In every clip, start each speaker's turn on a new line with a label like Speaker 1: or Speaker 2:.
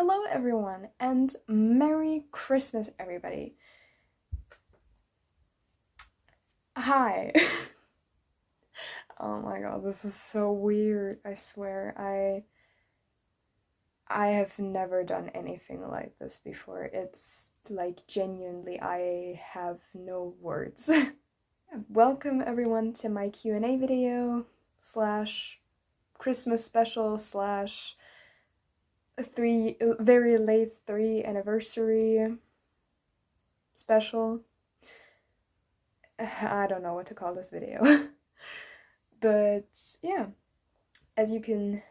Speaker 1: Hello everyone, and Merry Christmas everybody. Hi. Oh my god, this is so weird. I swear, I have never done anything like this before. It's like genuinely I have no words. Welcome everyone to my Q&A video slash Christmas special slash very late 3 anniversary special. I don't know what to call this video. But yeah, as you can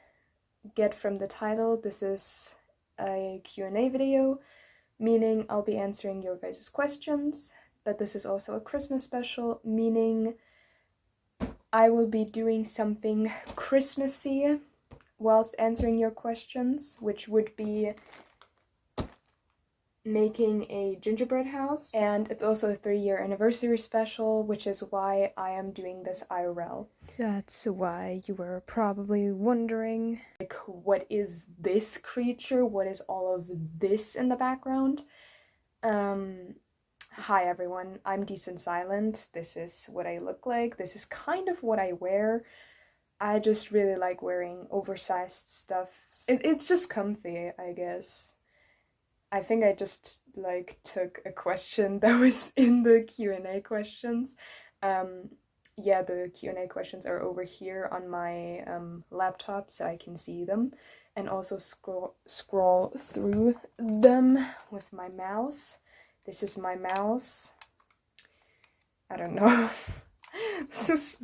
Speaker 1: get from the title, this is a Q&A video, meaning I'll be answering your guys' questions, but this is also a Christmas special, meaning I will be doing something Christmassy whilst answering your questions, which would be making a gingerbread house, and it's also a 3-year anniversary special, which is why I am doing this IRL. That's why you were probably wondering, like, what is this creature? What is all of this in the background? Hi everyone, I'm Decent Silent. This is what I look like. This is kind of what I wear. I just really like wearing oversized stuff. It's just comfy, I guess. I think I just like took a question that was in the Q&A questions. Yeah, the Q&A questions are over here on my laptop so I can see them, and also scroll through them with my mouse. This is my mouse. I don't know. This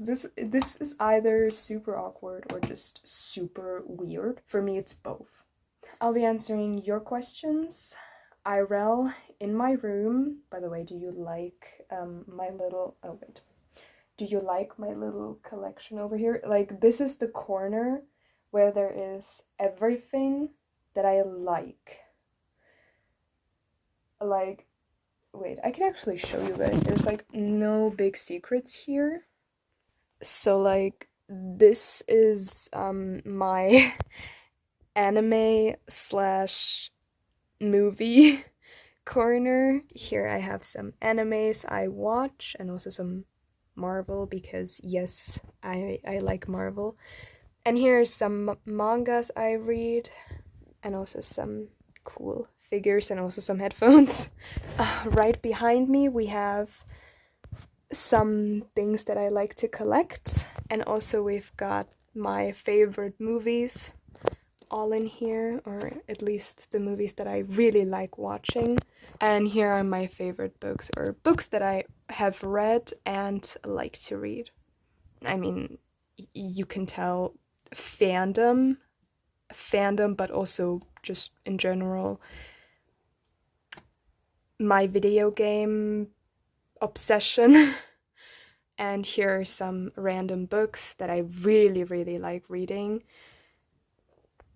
Speaker 1: is either super awkward or just super weird. For me, it's both. I'll be answering your questions IRL in my room. By the way, do you like my little... Oh, wait. Do you like my little collection over here? Like, this is the corner where there is everything that I like. Like, wait, I can actually show you guys. There's, like, no big secrets here. So, like, this is my anime slash movie corner. Here I have some animes I watch and also some Marvel, because yes, I like Marvel. And here are some mangas I read, and also some cool figures and also some headphones. Right behind me we have some things that I like to collect, and also we've got my favorite movies all in here, or at least the movies that I really like watching. And here are my favorite books, or books that I have read and like to read. I mean, you can tell fandom, but also just in general my video game obsession. And here are some random books that I really, really like reading.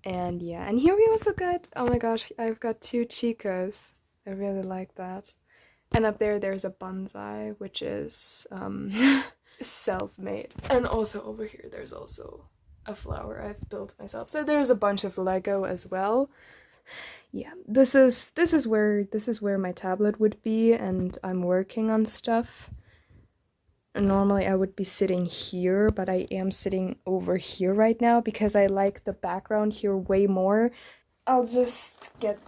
Speaker 1: And yeah, and here we also got, oh my gosh, I've got 2 Chicas. I really like that. And up there, there's a bonsai, which is self-made. And also over here, there's also a flower I've built myself. So there's a bunch of Lego as well. Yeah, this is where my tablet would be, and I'm working on stuff. Normally I would be sitting here, but I am sitting over here right now because I like the background here way more. I'll just get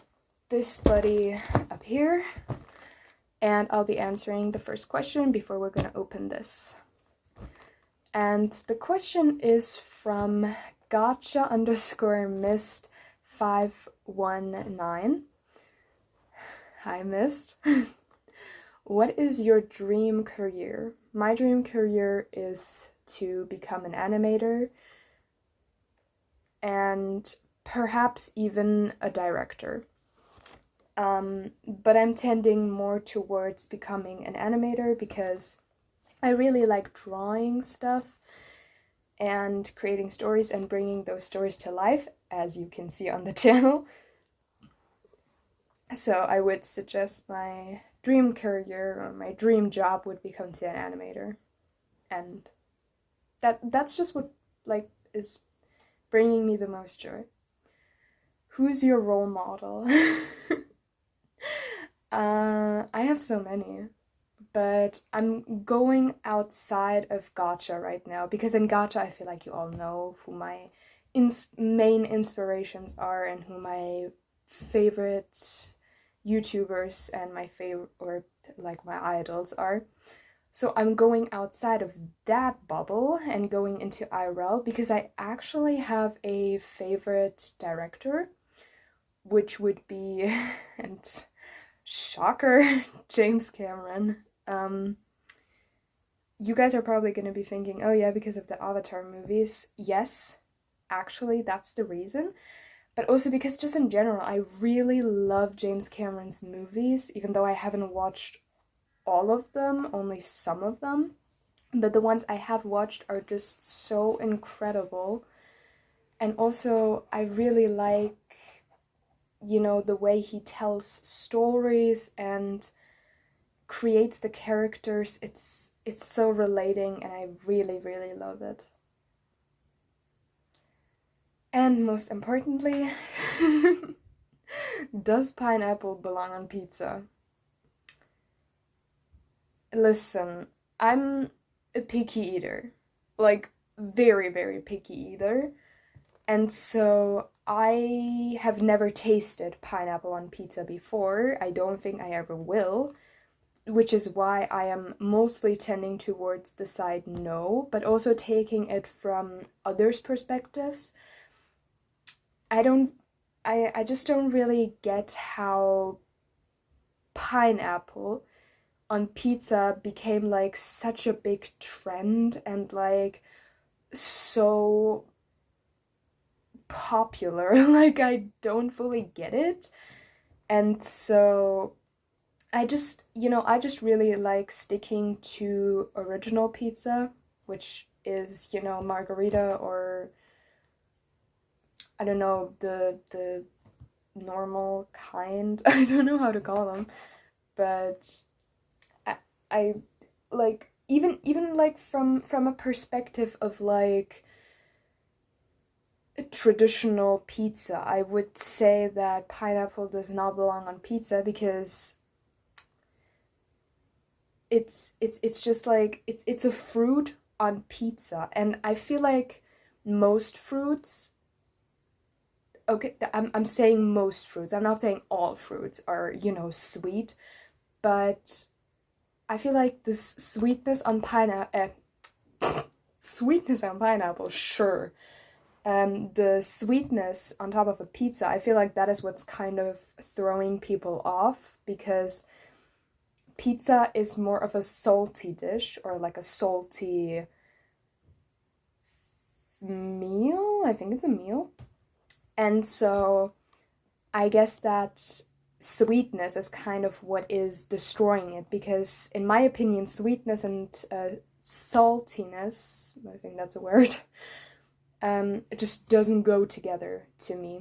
Speaker 1: this buddy up here, and I'll be answering the first question before we're gonna open this. And the question is from Gotcha_Mist519. Hi, Mist. What is your dream career? My dream career is to become an animator and perhaps even a director. But I'm tending more towards becoming an animator because I really like drawing stuff and creating stories and bringing those stories to life, as you can see on the channel. So I would suggest my dream career or my dream job would become to an animator, and that's just what like is bringing me the most joy. who's your role model? I have so many, but I'm going outside of Gacha right now because in Gacha I feel like you all know who my main inspirations are and who my favorite YouTubers and my favorite or like my idols are. So I'm going outside of that bubble and going into IRL because I actually have a favorite director, which would be, and shocker, James Cameron. You guys are probably going to be thinking, oh yeah, because of the Avatar movies. Yes, actually, that's the reason. But also because just in general, I really love James Cameron's movies, even though I haven't watched all of them, only some of them. But the ones I have watched are just so incredible. And also, I really like, the way he tells stories and creates the characters. It's so relating and I really, really love it. And most importantly, does pineapple belong on pizza? Listen, I'm a picky eater. Like, very, very picky eater. And so I have never tasted pineapple on pizza before. I don't think I ever will, which is why I am mostly tending towards the side no, but also taking it from others' perspectives. I just don't really get how pineapple on pizza became like such a big trend and like so popular. Like I don't fully get it. And so I just really like sticking to original pizza, which is, margarita or I don't know, the normal kind. I don't know how to call them, but I like even like from a perspective of like a traditional pizza, I would say that pineapple does not belong on pizza because it's just like it's a fruit on pizza, and I feel like most fruits, okay, I'm saying most fruits, I'm not saying all fruits are, sweet, but I feel like this sweetness on pineapple, sweetness on pineapple, sure. The sweetness on top of a pizza, I feel like that is what's kind of throwing people off because pizza is more of a salty dish or like a salty meal. I think it's a meal. And so I guess that sweetness is kind of what is destroying it because, in my opinion, sweetness and saltiness, I think that's a word, it just doesn't go together to me.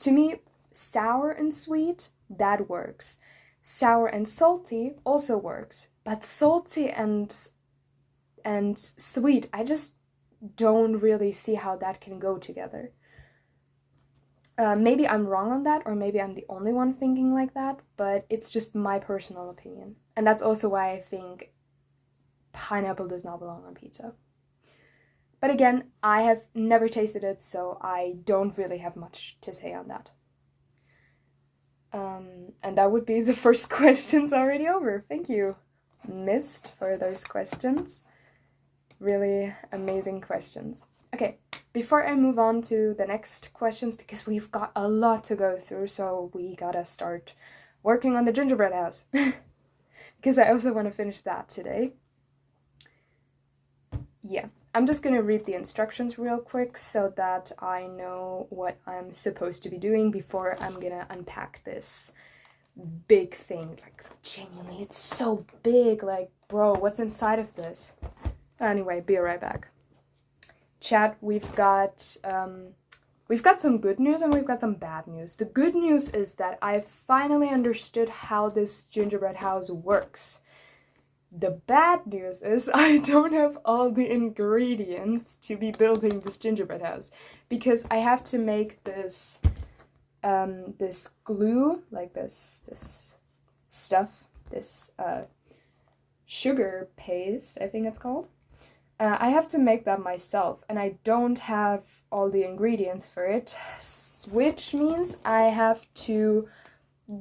Speaker 1: To me, sour and sweet, that works. Sour and salty also works. But salty and sweet, I just don't really see how that can go together. Maybe I'm wrong on that, or maybe I'm the only one thinking like that, but it's just my personal opinion. And that's also why I think pineapple does not belong on pizza. But again, I have never tasted it, so I don't really have much to say on that. And that would be the first questions already over. Thank you, Mist, for those questions. Really amazing questions. Okay, before I move on to the next questions, because we've got a lot to go through, so we gotta start working on the gingerbread house. Because I also want to finish that today. Yeah, I'm just gonna read the instructions real quick so that I know what I'm supposed to be doing before I'm gonna unpack this big thing. Like, genuinely, it's so big. Like, bro, what's inside of this? Anyway, be right back. Chat, we've got some good news and we've got some bad news. The good news is that I finally understood how this gingerbread house works. The bad news is I don't have all the ingredients to be building this gingerbread house because I have to make this this glue, like this stuff, this sugar paste, I think it's called. I have to make that myself, and I don't have all the ingredients for it, which means I have to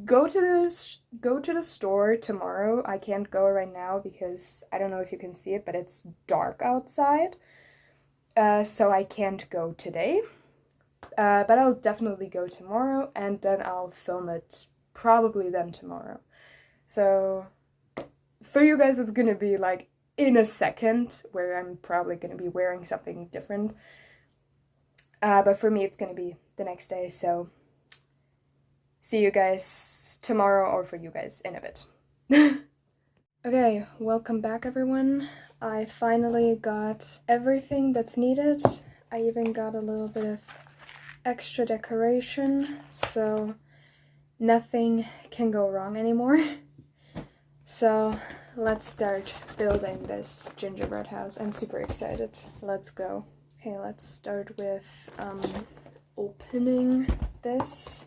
Speaker 1: go to the store tomorrow. I can't go right now because I don't know if you can see it, but it's dark outside, so I can't go today. But I'll definitely go tomorrow, and then I'll film it probably then tomorrow. So for you guys, it's gonna be like in a second, where I'm probably gonna be wearing something different. But for me, it's gonna be the next day, so see you guys tomorrow, or for you guys in a bit. Okay, welcome back everyone. I finally got everything that's needed. I even got a little bit of extra decoration, so nothing can go wrong anymore. So let's start building this gingerbread house. I'm super excited. Let's go. Okay, let's start with opening this,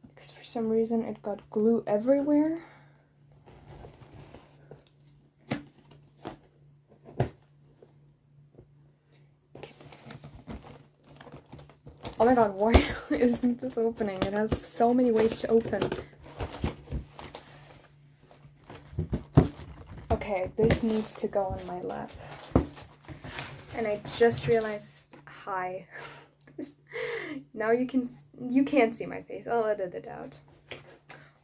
Speaker 1: because for some reason it got glue everywhere. Oh my god, why isn't this opening? It has so many ways to open. Okay, this needs to go on my lap. And I just realized, hi. Now you can't see my face. I'll edit it out.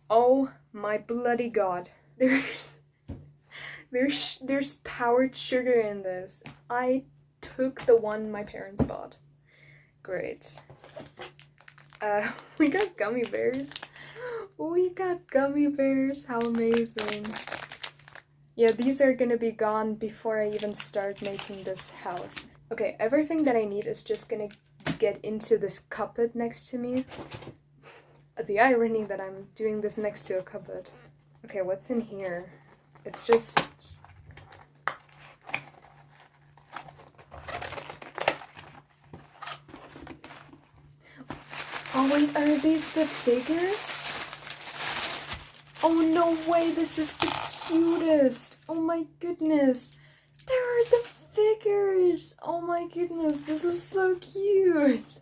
Speaker 1: Oh my bloody god. There's powdered sugar in this. I took the one my parents bought. Great. We got gummy bears. We got gummy bears. How amazing. Yeah, these are gonna be gone before I even start making this house. Okay, everything that I need is just gonna get into this cupboard next to me. The irony that I'm doing this next to a cupboard. Okay, what's in here? It's just... Oh wait, are these the figures? Oh no way, this is the cutest! Oh my goodness! There are the figures! Oh my goodness, this is so cute!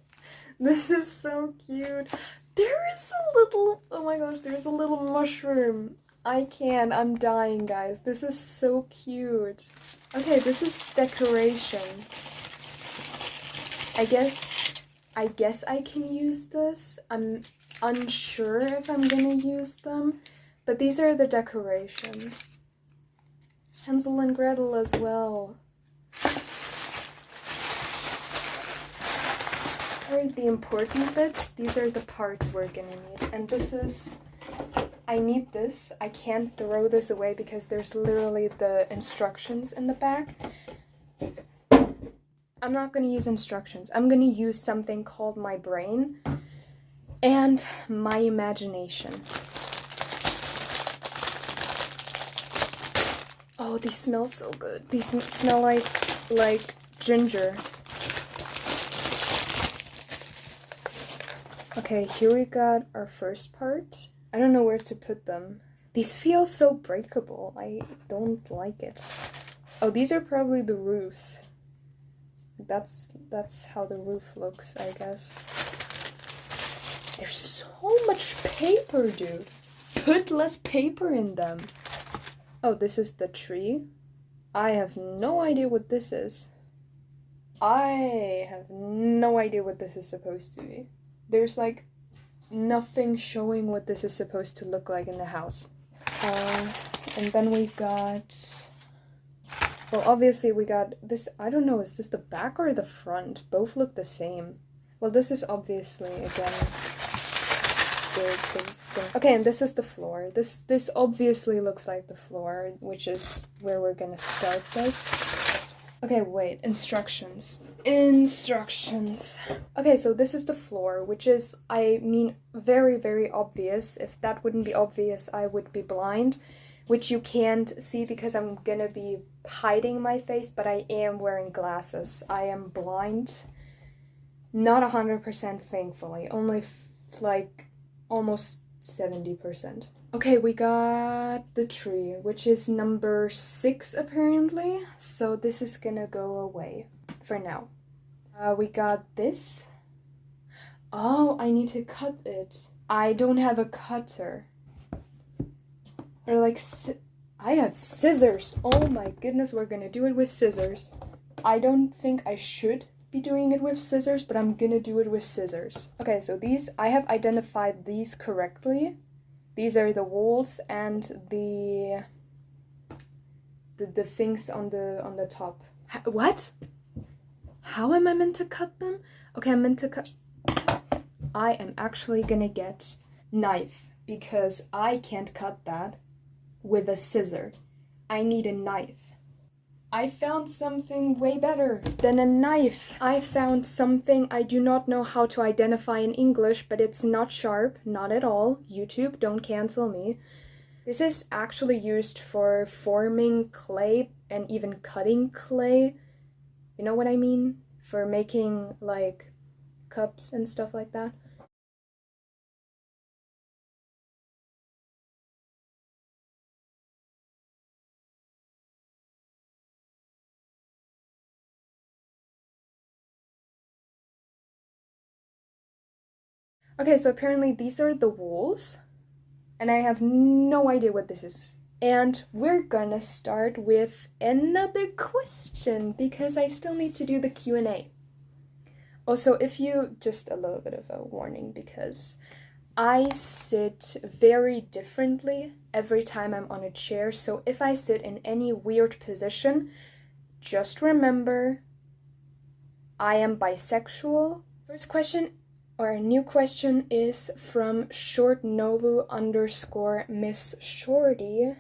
Speaker 1: This is so cute! There is a little... Oh my gosh, there's a little mushroom! I'm dying, guys. This is so cute. Okay, this is decoration. I guess I can use this. I'm unsure if I'm gonna use them, but these are the decorations. Hansel and Gretel as well. Alright, the important bits. These are the parts we're gonna need. And this is... I need this. I can't throw this away because there's literally the instructions in the back. I'm not going to use instructions. I'm going to use something called my brain and my imagination. Oh, these smell so good. These smell like ginger. Okay, here we got our first part. I don't know where to put them. These feel so breakable. I don't like it. Oh, these are probably the roofs. That's how the roof looks, I guess. There's so much paper, dude. Put less paper in them. Oh, this is the tree. I have no idea what this is. I have no idea what this is supposed to be. There's like nothing showing what this is supposed to look like in the house. And then we got... Well, obviously we got this, I don't know, is this the back or the front? Both look the same. Well, this is obviously, again, the thing. Okay, and this is the floor. This obviously looks like the floor, which is where we're gonna start this. Okay, wait, instructions. Instructions. Okay, so this is the floor, which is, I mean, very, very obvious. If that wouldn't be obvious, I would be blind. Which you can't see because I'm gonna be hiding my face, but I am wearing glasses. I am blind. Not 100% thankfully, only like almost 70%. Okay, we got the tree, which is number 6 apparently, so this is gonna go away for now. We got this. Oh, I need to cut it. I don't have a cutter. Or like, I have scissors. Oh my goodness, we're gonna do it with scissors. I don't think I should be doing it with scissors, but I'm gonna do it with scissors. Okay, so these, I have identified these correctly. These are the walls and the things on the top. What? How am I meant to cut them? Okay, I'm meant to cut. I am actually gonna get knife because I can't cut that with a scissor. I need a knife. I found something way better than a knife. I found something I do not know how to identify in English, but it's not sharp, not at all. YouTube, don't cancel me. This is actually used for forming clay and even cutting clay. You know what I mean? For making like cups and stuff like that. Okay, so apparently these are the walls, and I have no idea what this is. And we're gonna start with another question because I still need to do the Q&A. Also, if you, just a little bit of a warning because I sit very differently every time I'm on a chair, so if I sit in any weird position, just remember I am bisexual. First question, or a new question, is from shortnobu_Miss Shorty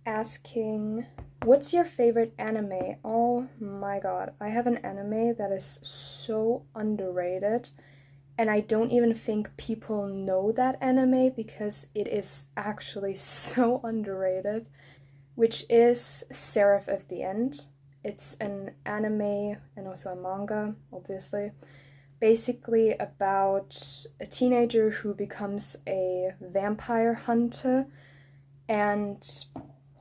Speaker 1: asking, what's your favorite anime? Oh my god, I have an anime that is so underrated, and I don't even think people know that anime because it is actually so underrated, which is Seraph of the End. It's an anime and also a manga, obviously, basically about a teenager who becomes a vampire hunter, and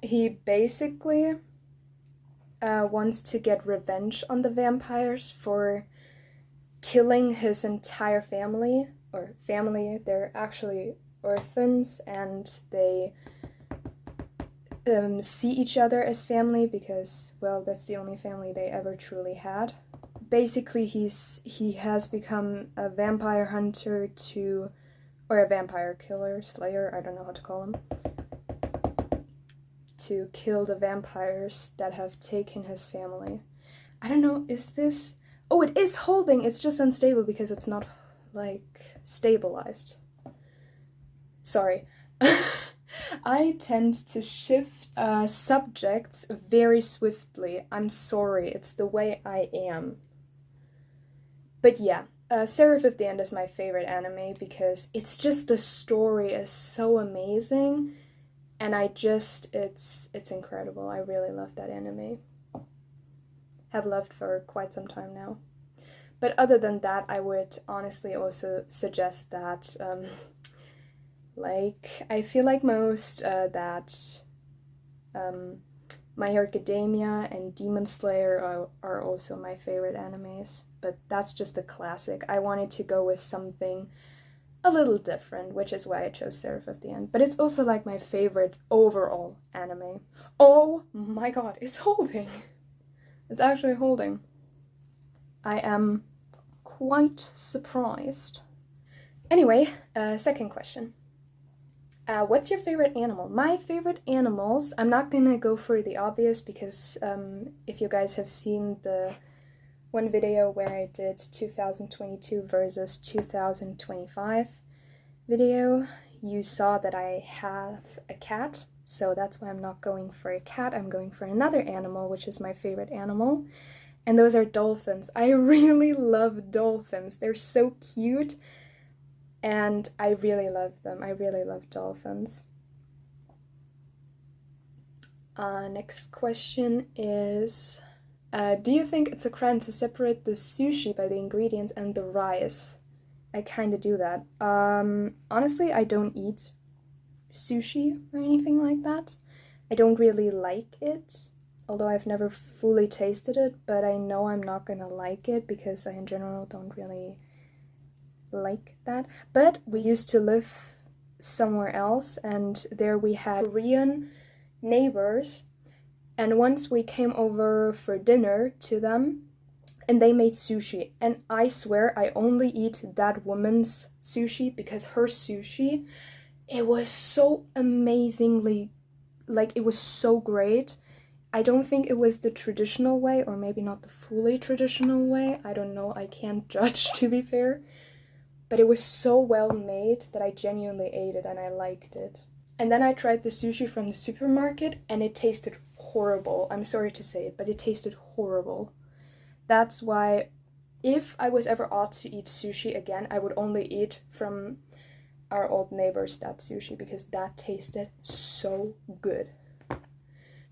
Speaker 1: he basically wants to get revenge on the vampires for killing his entire family, or family, they're actually orphans, and they see each other as family because, well, that's the only family they ever truly had. Basically, he has become a vampire hunter to, or a vampire killer, slayer, I don't know how to call him, to kill the vampires that have taken his family. I don't know, is this, oh, it is holding, it's just unstable because it's not, like, stabilized. Sorry. I tend to shift subjects very swiftly. I'm sorry, it's the way I am. But yeah, Seraph of the End is my favorite anime because it's just, the story is so amazing, and it's incredible. I really love that anime. Have loved for quite some time now. But other than that, I would honestly also suggest that like, I feel like most that My Hero Academia and Demon Slayer are also my favorite animes, but that's just a classic. I wanted to go with something a little different, which is why I chose Seraph of the End. But it's also like my favorite overall anime. Oh my god, it's holding! It's actually holding. I am quite surprised. Anyway, second question. What's your favorite animal? My favorite animals, I'm not gonna go for the obvious because if you guys have seen the one video where I did 2022 versus 2025 video, you saw that I have a cat, so that's why I'm not going for a cat, I'm going for another animal, which is my favorite animal, and those are dolphins. I really love dolphins, they're so cute. And I really love them. I really love dolphins. Next question is, do you think it's a crime to separate the sushi by the ingredients and the rice? I kind of do that. Honestly, I don't eat sushi or anything like that. I don't really like it, although I've never fully tasted it, but I know I'm not gonna like it because I in general don't really like that. But we used to live somewhere else, and there we had Korean neighbors, and once we came over for dinner to them, and they made sushi, and I swear I only eat that woman's sushi because her sushi, it was so amazingly, like, it was so great. I don't think it was the traditional way, or maybe not the fully traditional way. I don't know, I can't judge, to be fair. But it was so well made that I genuinely ate it and I liked it. And then I tried the sushi from the supermarket and it tasted horrible. I'm sorry to say it, but it tasted horrible. That's why if I was ever asked to eat sushi again, I would only eat from our old neighbor's that sushi because that tasted so good.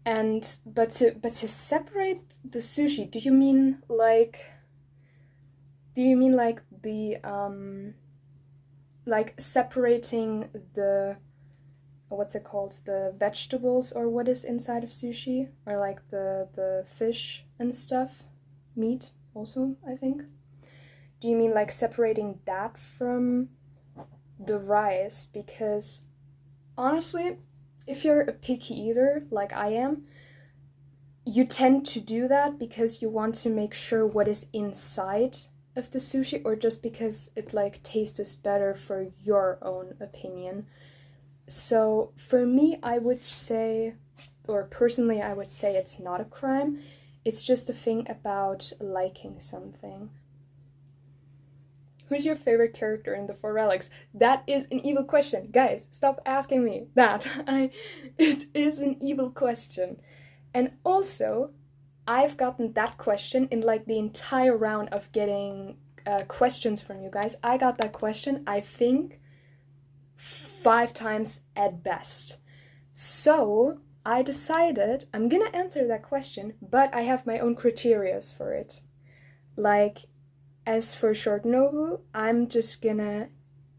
Speaker 1: And but to separate the sushi, do you mean like the like separating the, what's it called, the vegetables or what is inside of sushi, or like the fish and stuff, meat also, I think? Do you mean like separating that from the rice? Because honestly, if you're a picky eater like I am, you tend to do that because you want to make sure what is inside of the sushi, or just because it like tastes better for your own opinion. So for me, I would say, or personally, I would say it's not a crime. It's just a thing about liking something. Who's your favorite character in the Four Relics? That is an evil question. Guys, stop asking me that. It is an evil question. And also, I've gotten that question in like the entire round of getting questions from you guys. I got that question, I think, 5 times at best. So I decided I'm gonna answer that question, but I have my own criterias for it. Like, as for Short Nobu, I'm just gonna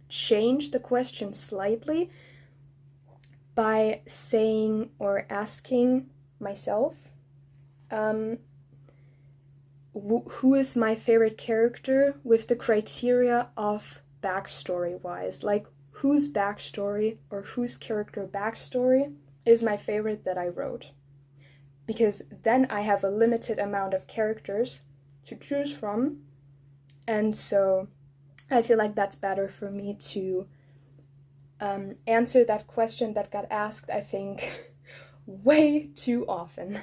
Speaker 1: change the question slightly by saying or asking myself, who is my favorite character with the criteria of backstory wise? Like, whose backstory or whose character backstory is my favorite that I wrote? Because then I have a limited amount of characters to choose from, and so I feel like that's better for me to answer that question that got asked, I think, way too often.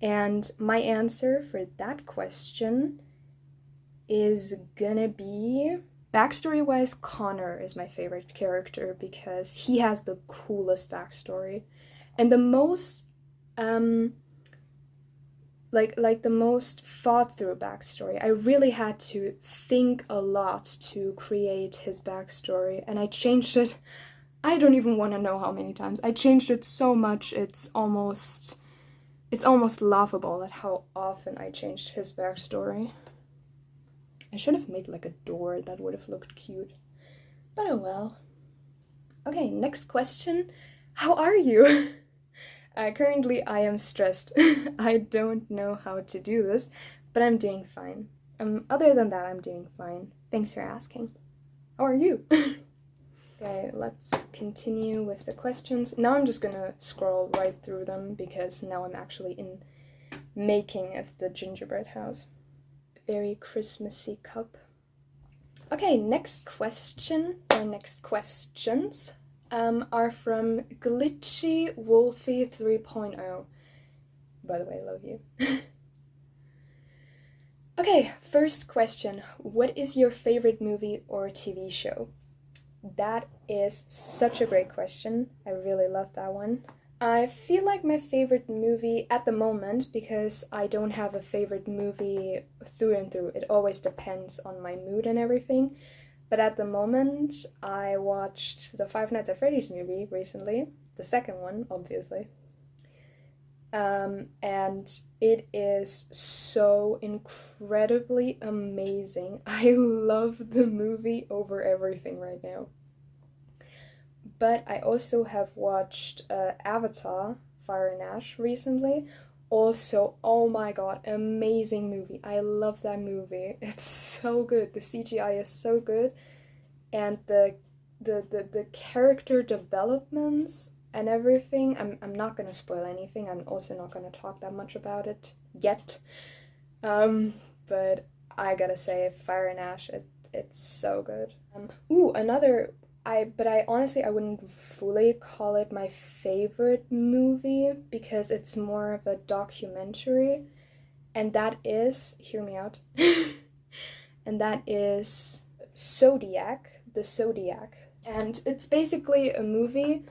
Speaker 1: And my answer for that question is gonna be, backstory-wise, Connor is my favorite character because he has the coolest backstory and the most like the most thought through backstory. I really had to think a lot to create his backstory, and I changed it. I don't even want to know how many times. I changed it so much, it's almost laughable at how often I changed his backstory. I should have made like a door, that would have looked cute. But oh well. Okay, next question. How are you? Currently, I am stressed. I don't know how to do this, but I'm doing fine. Other than that, I'm doing fine. Thanks for asking. How are you? Okay, let's continue with the questions. Now I'm just gonna scroll right through them because now I'm actually in making of the gingerbread house. Very Christmassy cup. Okay, next question, or next questions, are from Glitchy Wolfie 3.0. By the way, I love you. Okay, first question. What is your favorite movie or TV show? That is such a great question. I really love that one. I feel like my favorite movie at the moment, because I don't have a favorite movie through and through, it always depends on my mood and everything, but at the moment I watched the Five Nights at Freddy's movie recently, the second one, obviously. And it is so incredibly amazing. I love the movie over everything right now. But I also have watched Avatar Fire and Ash recently. Also, oh my god, amazing movie. I love that movie. It's so good. The CGI is so good, and the character developments and everything. I'm not gonna spoil anything. I'm also not gonna talk that much about it yet. Um, but I gotta say, Fire and Ash, it's so good. Ooh, another. I honestly I wouldn't fully call it my favorite movie because it's more of a documentary, and that is, hear me out, and that is Zodiac, the Zodiac. And it's basically a movie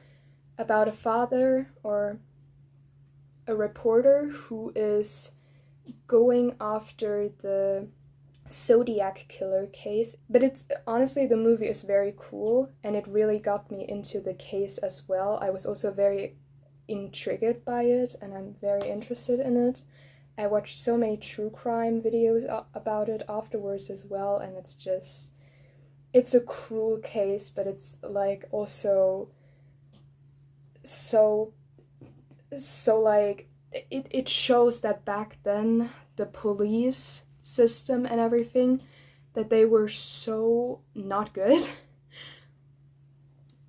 Speaker 1: about a father or a reporter who is going after the Zodiac killer case. But it's honestly, the movie is very cool and it really got me into the case as well. I was also very intrigued by it and I'm very interested in it. I watched so many true crime videos about it afterwards as well, and it's a cruel case, but it's like also so like it shows that back then the police system and everything, that they were so not good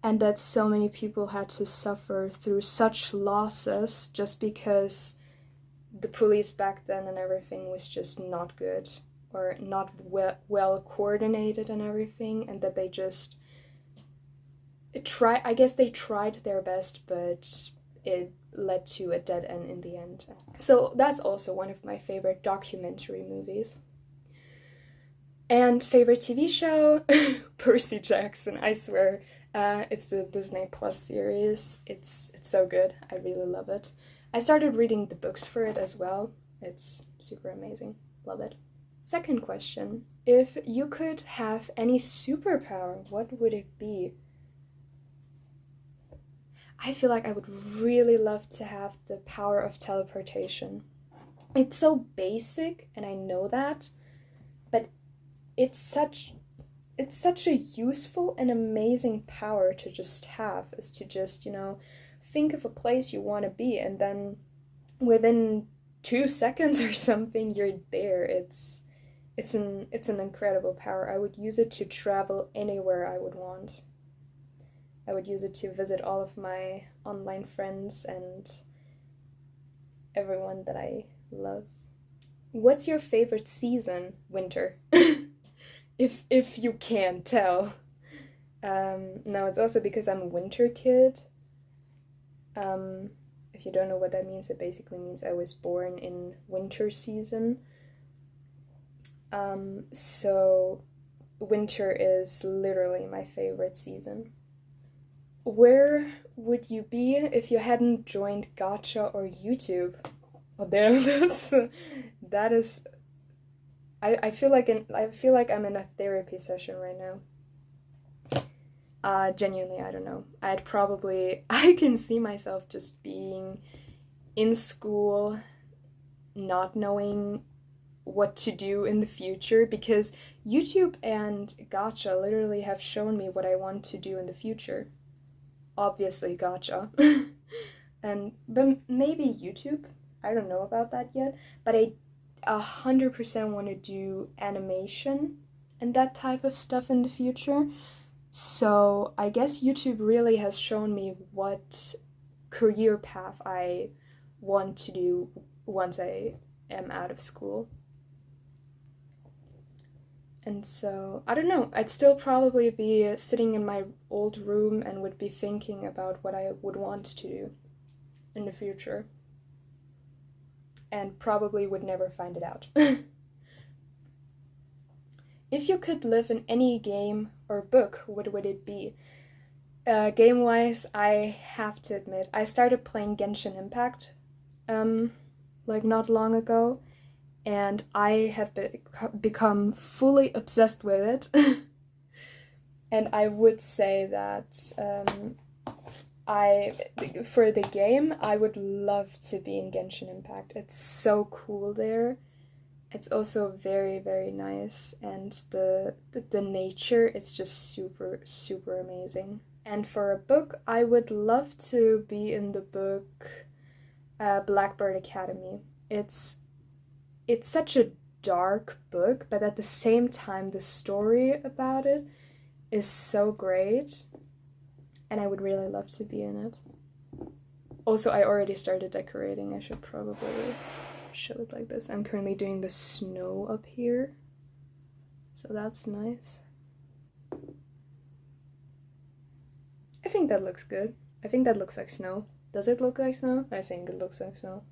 Speaker 1: and that so many people had to suffer through such losses just because the police back then and everything was just not good or not well coordinated and everything, and that they just I guess they tried their best, but it led to a dead end in the end. So that's also one of my favorite documentary movies. And favorite TV show? Percy Jackson, I swear. It's the Disney Plus series. It's so good. I really love it. I started reading the books for it as well. It's super amazing. Love it. Second question. If you could have any superpower, what would it be? I feel like I would really love to have the power of teleportation. It's so basic, and I know that, but it's such a useful and amazing power to just have, is to just, think of a place you want to be and then within 2 seconds or something you're there. It's an incredible power. I would use it to travel anywhere I would want. I would use it to visit all of my online friends and everyone that I love. What's your favorite season? Winter. If you can't tell. No, it's also because I'm a winter kid. If you don't know what that means, it basically means I was born in winter season. So winter is literally my favorite season. Where would you be if you hadn't joined Gacha or YouTube? Oh, damn, that is. I feel like I'm in a therapy session right now. Genuinely, I don't know. I can see myself just being in school, not knowing what to do in the future, because YouTube and Gacha literally have shown me what I want to do in the future. Obviously, Gacha. But maybe YouTube. I don't know about that yet, but I 100% want to do animation and that type of stuff in the future. So I guess YouTube really has shown me what career path I want to do once I am out of school. And so, I don't know, I'd still probably be sitting in my old room and would be thinking about what I would want to do in the future. And probably would never find it out. If you could live in any game or book, what would it be? Game-wise, I have to admit, I started playing Genshin Impact, like not long ago, and I have become fully obsessed with it. And I would say that for the game, I would love to be in Genshin Impact. It's so cool there. It's also very, very nice, and the nature, it's just super, super amazing. And for a book, I would love to be in the book Blackbird Academy. It's such a dark book, but at the same time, the story about it is so great, and I would really love to be in it. Also, I already started decorating. I should probably show it like this. I'm currently doing the snow up here, so that's nice. I think that looks good. I think that looks like snow. Does it look like snow? I think it looks like snow.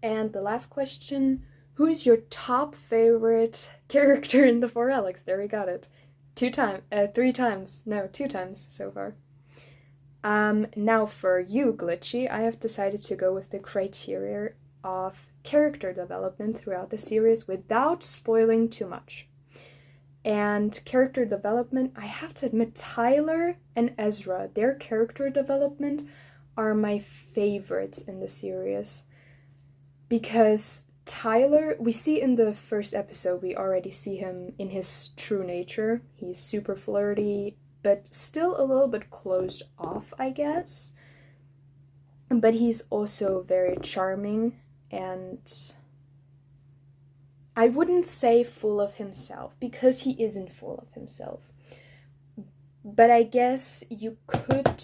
Speaker 1: And the last question, who is your top favorite character in the 4Alex? There we got it. 3 times. No, 2 times so far. Now for you, Glitchy, I have decided to go with the criteria of character development throughout the series without spoiling too much. And character development, I have to admit, Tyler and Ezra, their character development are my favorites in the series. Because Tyler, we see in the first episode, we already see him in his true nature. He's super flirty, but still a little bit closed off, I guess. But he's also very charming, and I wouldn't say full of himself, because he isn't full of himself. But I guess you could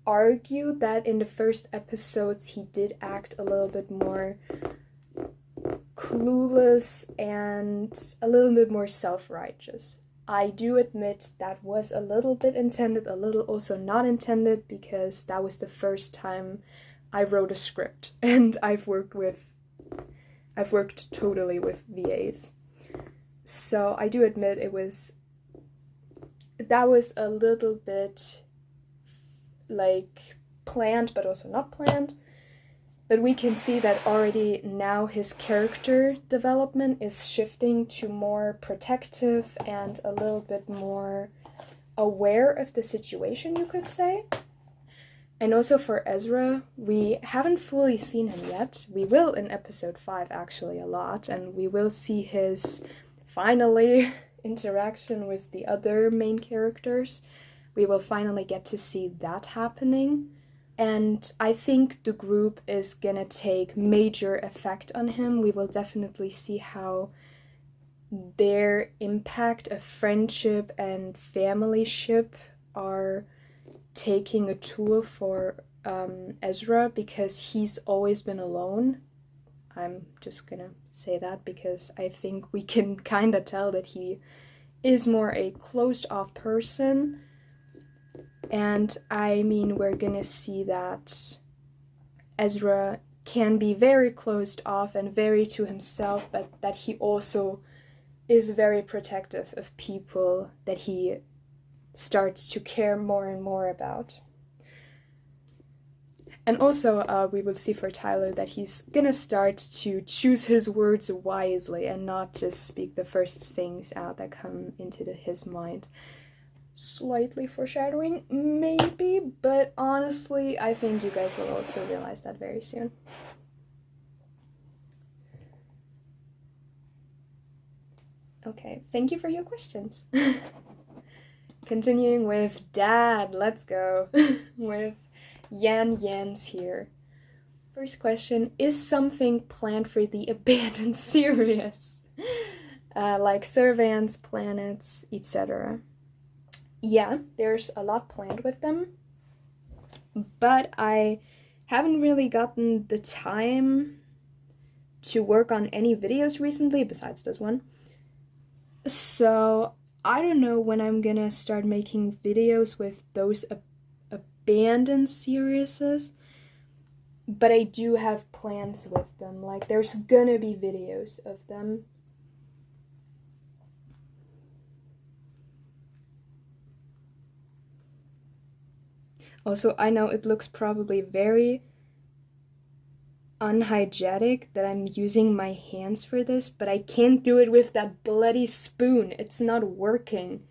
Speaker 1: argue that in the first episodes he did act a little bit more clueless and a little bit more self-righteous. I do admit that was a little bit intended, a little also not intended, because that was the first time I wrote a script, and I've worked totally with VAs. So I do admit that was a little bit like planned, but also not planned. But we can see that already now his character development is shifting to more protective and a little bit more aware of the situation, you could say. And also for Ezra, we haven't fully seen him yet. We will in episode 5 actually a lot, and we will see his finally interaction with the other main characters. We will finally get to see that happening. And I think the group is gonna take major effect on him. We will definitely see how their impact of friendship and familyship are taking a toll for Ezra, because he's always been alone. I'm just gonna say that because I think we can kind of tell that he is more a closed-off person. And I mean, we're gonna see that Ezra can be very closed off and very to himself, but that he also is very protective of people that he starts to care more and more about. And also, we will see for Tyler that he's gonna start to choose his words wisely and not just speak the first things out that come into his mind. Slightly foreshadowing, maybe, but honestly, I think you guys will also realize that very soon. Okay, thank you for your questions. Continuing with Dad, let's go. With Yans here. First question, is something planned for the abandoned series? Like servants, planets, etc. Yeah, there's a lot planned with them, but I haven't really gotten the time to work on any videos recently besides this one. So I don't know when I'm gonna start making videos with those abandoned series, but I do have plans with them. Like, there's gonna be videos of them. Also, I know it looks probably very unhygienic that I'm using my hands for this, but I can't do it with that bloody spoon. It's not working.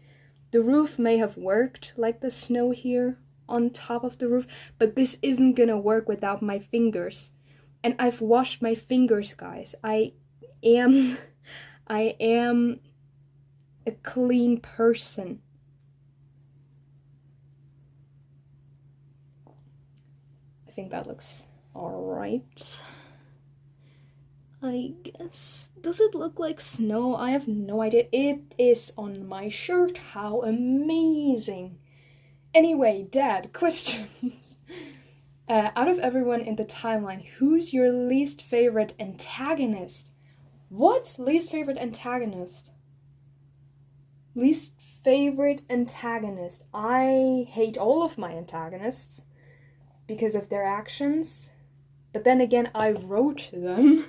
Speaker 1: The roof may have worked, like the snow here on top of the roof, but this isn't gonna work without my fingers. And I've washed my fingers, guys. Am I am a clean person. I think that looks alright. I guess. Does it look like snow? I have no idea. It is on my shirt. How amazing. Anyway, Dad, questions. Out of everyone in the timeline, who's your least favorite antagonist? What? Least favorite antagonist? Least favorite antagonist. I hate all of my antagonists because of their actions. But then again, I wrote them.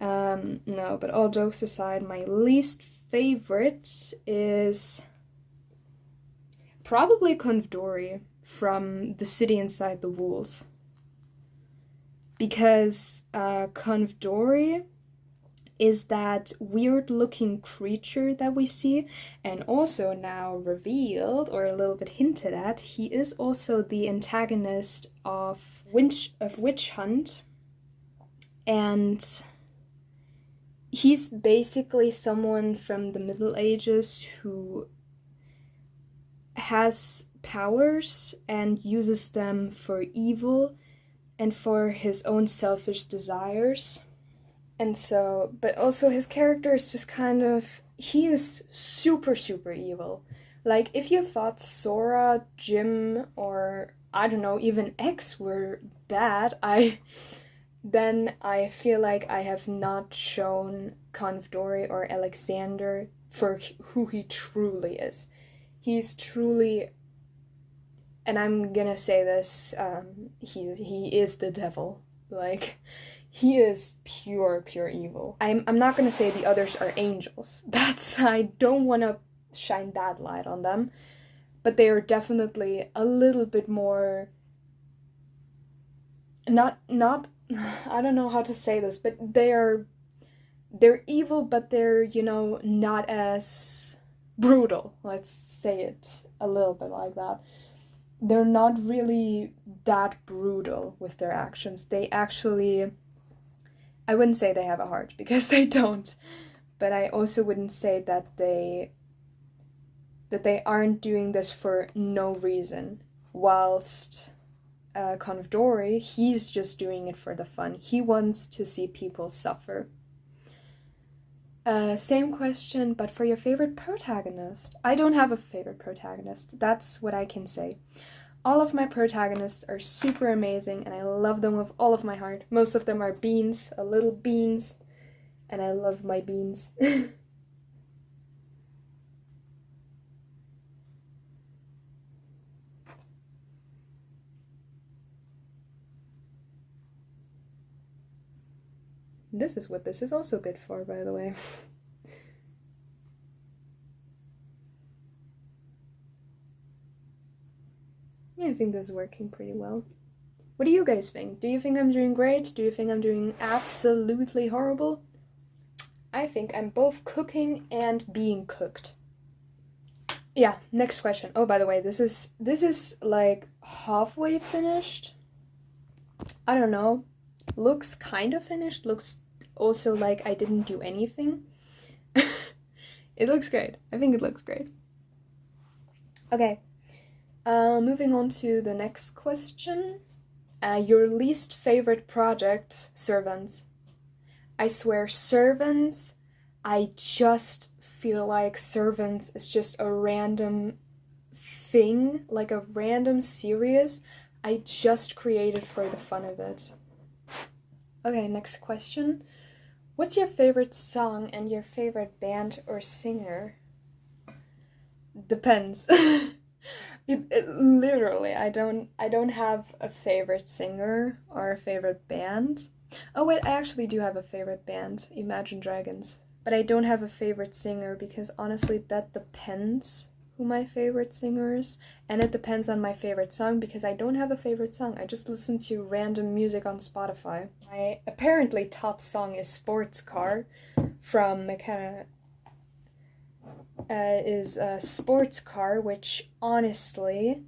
Speaker 1: No, but all jokes aside, my least favorite is probably Confdori from The City Inside the Walls. Because Confdori is that weird-looking creature that we see, and also now revealed, or a little bit hinted at, he is also the antagonist of Witch Hunt, and he's basically someone from the Middle Ages who has powers and uses them for evil and for his own selfish desires. And so, but also his character is just kind of, he is super, super evil. Like, if you thought Sora, Jim, or I don't know, even X were bad, then I feel like I have not shown Confdori or Alexander for who he truly is. He's truly, and I'm gonna say this, he is the devil. Like, he is pure evil. I'm not gonna say the others are angels. I don't wanna shine that light on them. But they are definitely a little bit more, not I don't know how to say this, but they're evil, but they're, not as brutal. Let's say it a little bit like that. They're not really that brutal with their actions. They actually, I wouldn't say they have a heart, because they don't, but I also wouldn't say that they aren't doing this for no reason, whilst Confdori, he's just doing it for the fun. He wants to see people suffer. Same question, but for your favorite protagonist. I don't have a favorite protagonist. That's what I can say. All of my protagonists are super amazing, and I love them with all of my heart. Most of them are beans, little beans, and I love my beans. This is what this is also good for, by the way. Yeah, I think this is working pretty well. What do you guys think? Do you think I'm doing great? Do you think I'm doing absolutely horrible? I think I'm both cooking and being cooked. Yeah, next question. Oh, by the way, this is like halfway finished. I don't know. Looks kind of finished. Looks also like I didn't do anything. It looks great. I think it looks great. Okay. Moving on to the next question. Your least favorite project, Servants. I swear, Servants, I just feel like Servants is just a random thing, like a random series I just created for the fun of it. Okay, next question. What's your favorite song and your favorite band or singer? Depends. It literally, I don't have a favorite singer or a favorite band. Oh wait, I actually do have a favorite band, Imagine Dragons. But I don't have a favorite singer because honestly that depends who my favorite singer is. And it depends on my favorite song because I don't have a favorite song. I just listen to random music on Spotify. My apparently top song is Sports Car from is a sports car, which honestly,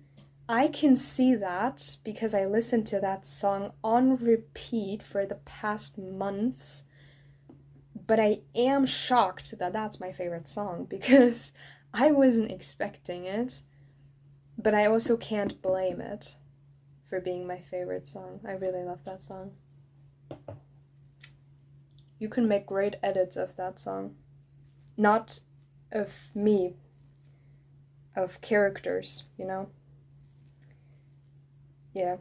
Speaker 1: I can see that because I listened to that song on repeat for the past months. But I am shocked that that's my favorite song because I wasn't expecting it. But I also can't blame it for being my favorite song. I really love that song. You can make great edits of that song. Not of me, of characters, you know? Yeah.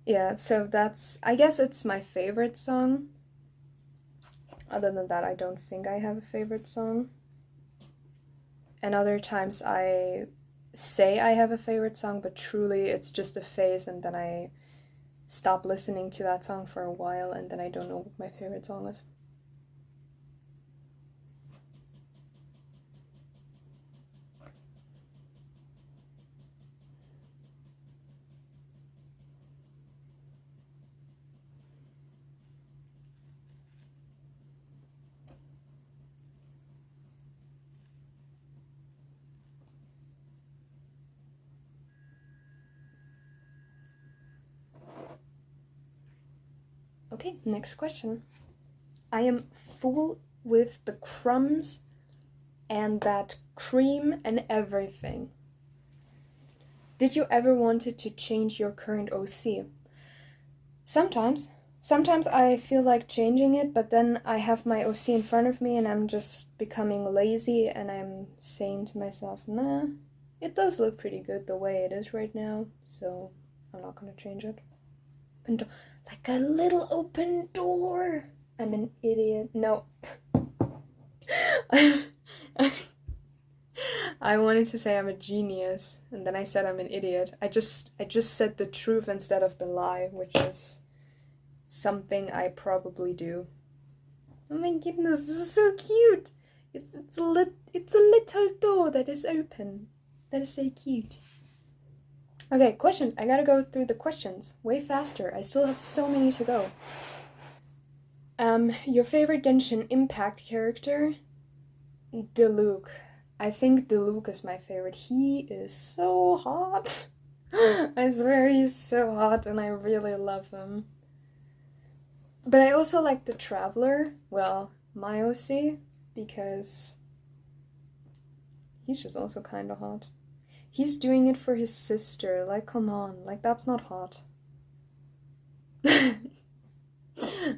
Speaker 1: Yeah, so that's, I guess it's my favorite song. Other than that, I don't think I have a favorite song. And other times I say I have a favorite song, but truly it's just a phase, and then I stop listening to that song for a while, and then I don't know what my favorite song is. Okay, next question. I am full with the crumbs and that cream and everything. Did you ever wanted to change your current OC? Sometimes. Sometimes I feel like changing it, but then I have my OC in front of me and I'm just becoming lazy and I'm saying to myself, nah, it does look pretty good the way it is right now, so I'm not gonna change it. Like a little open door. I'm an idiot. No. I wanted to say I'm a genius, and then I said I'm an idiot. I just said the truth instead of the lie, which is something I probably do. Oh my goodness, this is so cute. It's a little door that is open. That is so cute. Okay, questions. I gotta go through the questions way faster. I still have so many to go. Your favorite Genshin Impact character? Diluc. I think Diluc is my favorite. He is so hot. I swear he's so hot and I really love him. But I also like the Traveler, well, my OC, because he's just also kind of hot. He's doing it for his sister, like, come on, like, that's not hot.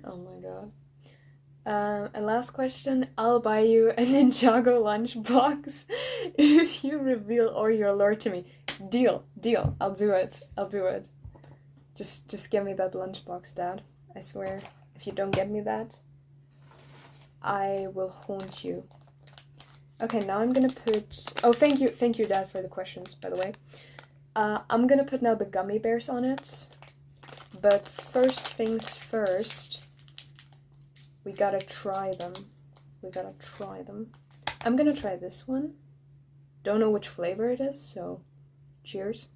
Speaker 1: Oh my god. And last question, I'll buy you a Ninjago lunchbox if you reveal all your lore to me. Deal, deal, I'll do it, I'll do it. Just give me that lunchbox, Dad, I swear. If you don't get me that, I will haunt you. Okay, now I'm gonna put... Oh, thank you, Dad, for the questions, by the way. I'm gonna put now the gummy bears on it. But first things first, we gotta try them. I'm gonna try this one. Don't know which flavor it is, so cheers.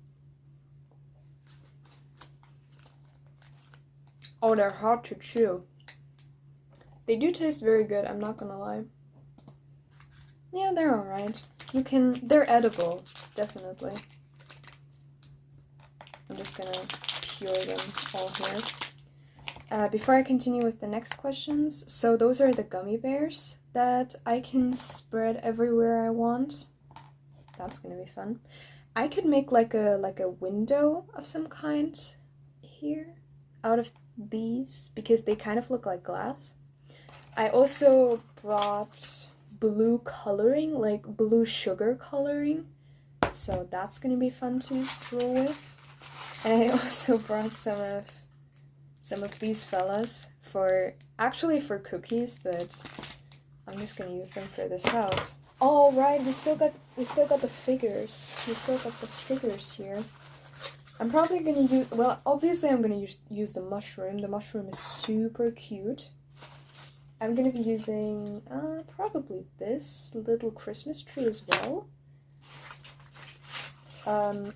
Speaker 1: Oh, they're hard to chew. They do taste very good, I'm not gonna lie. Yeah, they're alright. They're edible, definitely. I'm just gonna pure them all here. Before I continue with the next questions, so those are the gummy bears that I can spread everywhere I want. That's gonna be fun. I could make like a window of some kind here out of these because they kind of look like glass. I also brought blue coloring, like blue sugar coloring, so that's gonna be fun to draw with. And I also brought some of these fellas for cookies, but I'm just gonna use them for this house. All right, we still got the figures. Here. I'm probably gonna use, well, obviously I'm gonna use the mushroom. The mushroom is super cute. I'm gonna be using probably this little Christmas tree as well.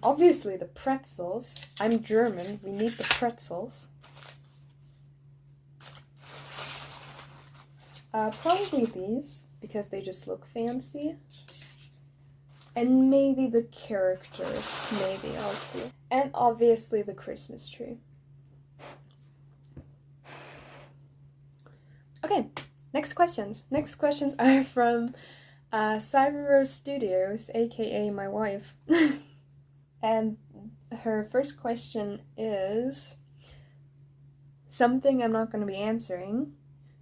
Speaker 1: Obviously the pretzels. I'm German. We need the pretzels. Probably these, because they just look fancy. And maybe the characters, maybe, I'll see. And obviously the Christmas tree. Okay, next questions. Next questions are from Cyberverse Studios, aka my wife. And her first question is something I'm not going to be answering.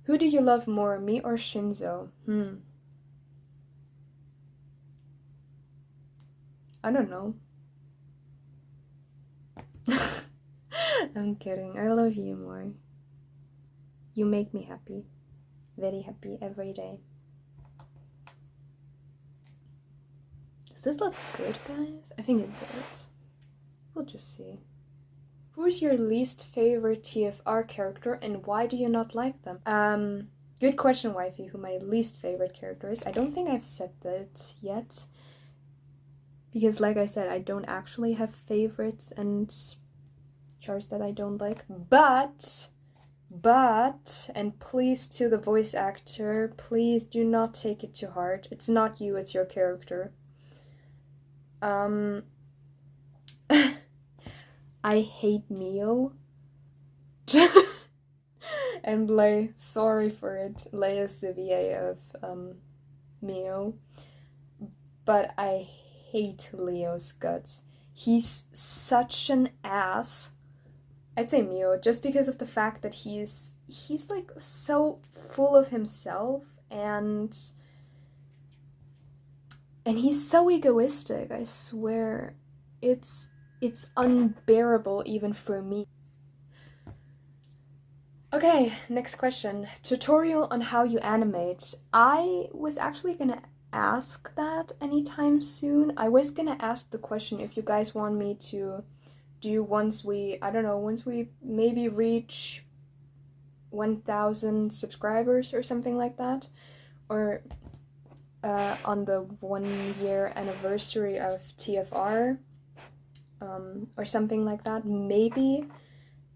Speaker 1: Who do you love more, me or Shinzo? I don't know. I'm kidding. I love you more. You make me happy. Very happy every day. Does this look good, guys? I think it does. We'll just see. Who's your least favorite TFR character and why do you not like them? Good question, wifey, who my least favorite character is. I don't think I've said that yet. Because like I said, I don't actually have favorites and chars that I don't like. But, and please to the voice actor, please do not take it to heart. It's not you, it's your character. I hate Mio. And Lei, sorry for it. Lei is the VA of Mio. But I hate Leo's guts. He's such an ass. I'd say Mio, just because of the fact that he's like so full of himself and he's so egoistic, I swear. It's unbearable even for me. Okay, next question. Tutorial on how you animate. I was actually gonna ask that anytime soon. I was gonna ask the question if you guys want me to do once we maybe reach 1,000 subscribers or something like that. Or on the 1-year anniversary of TFR. Or something like that. Maybe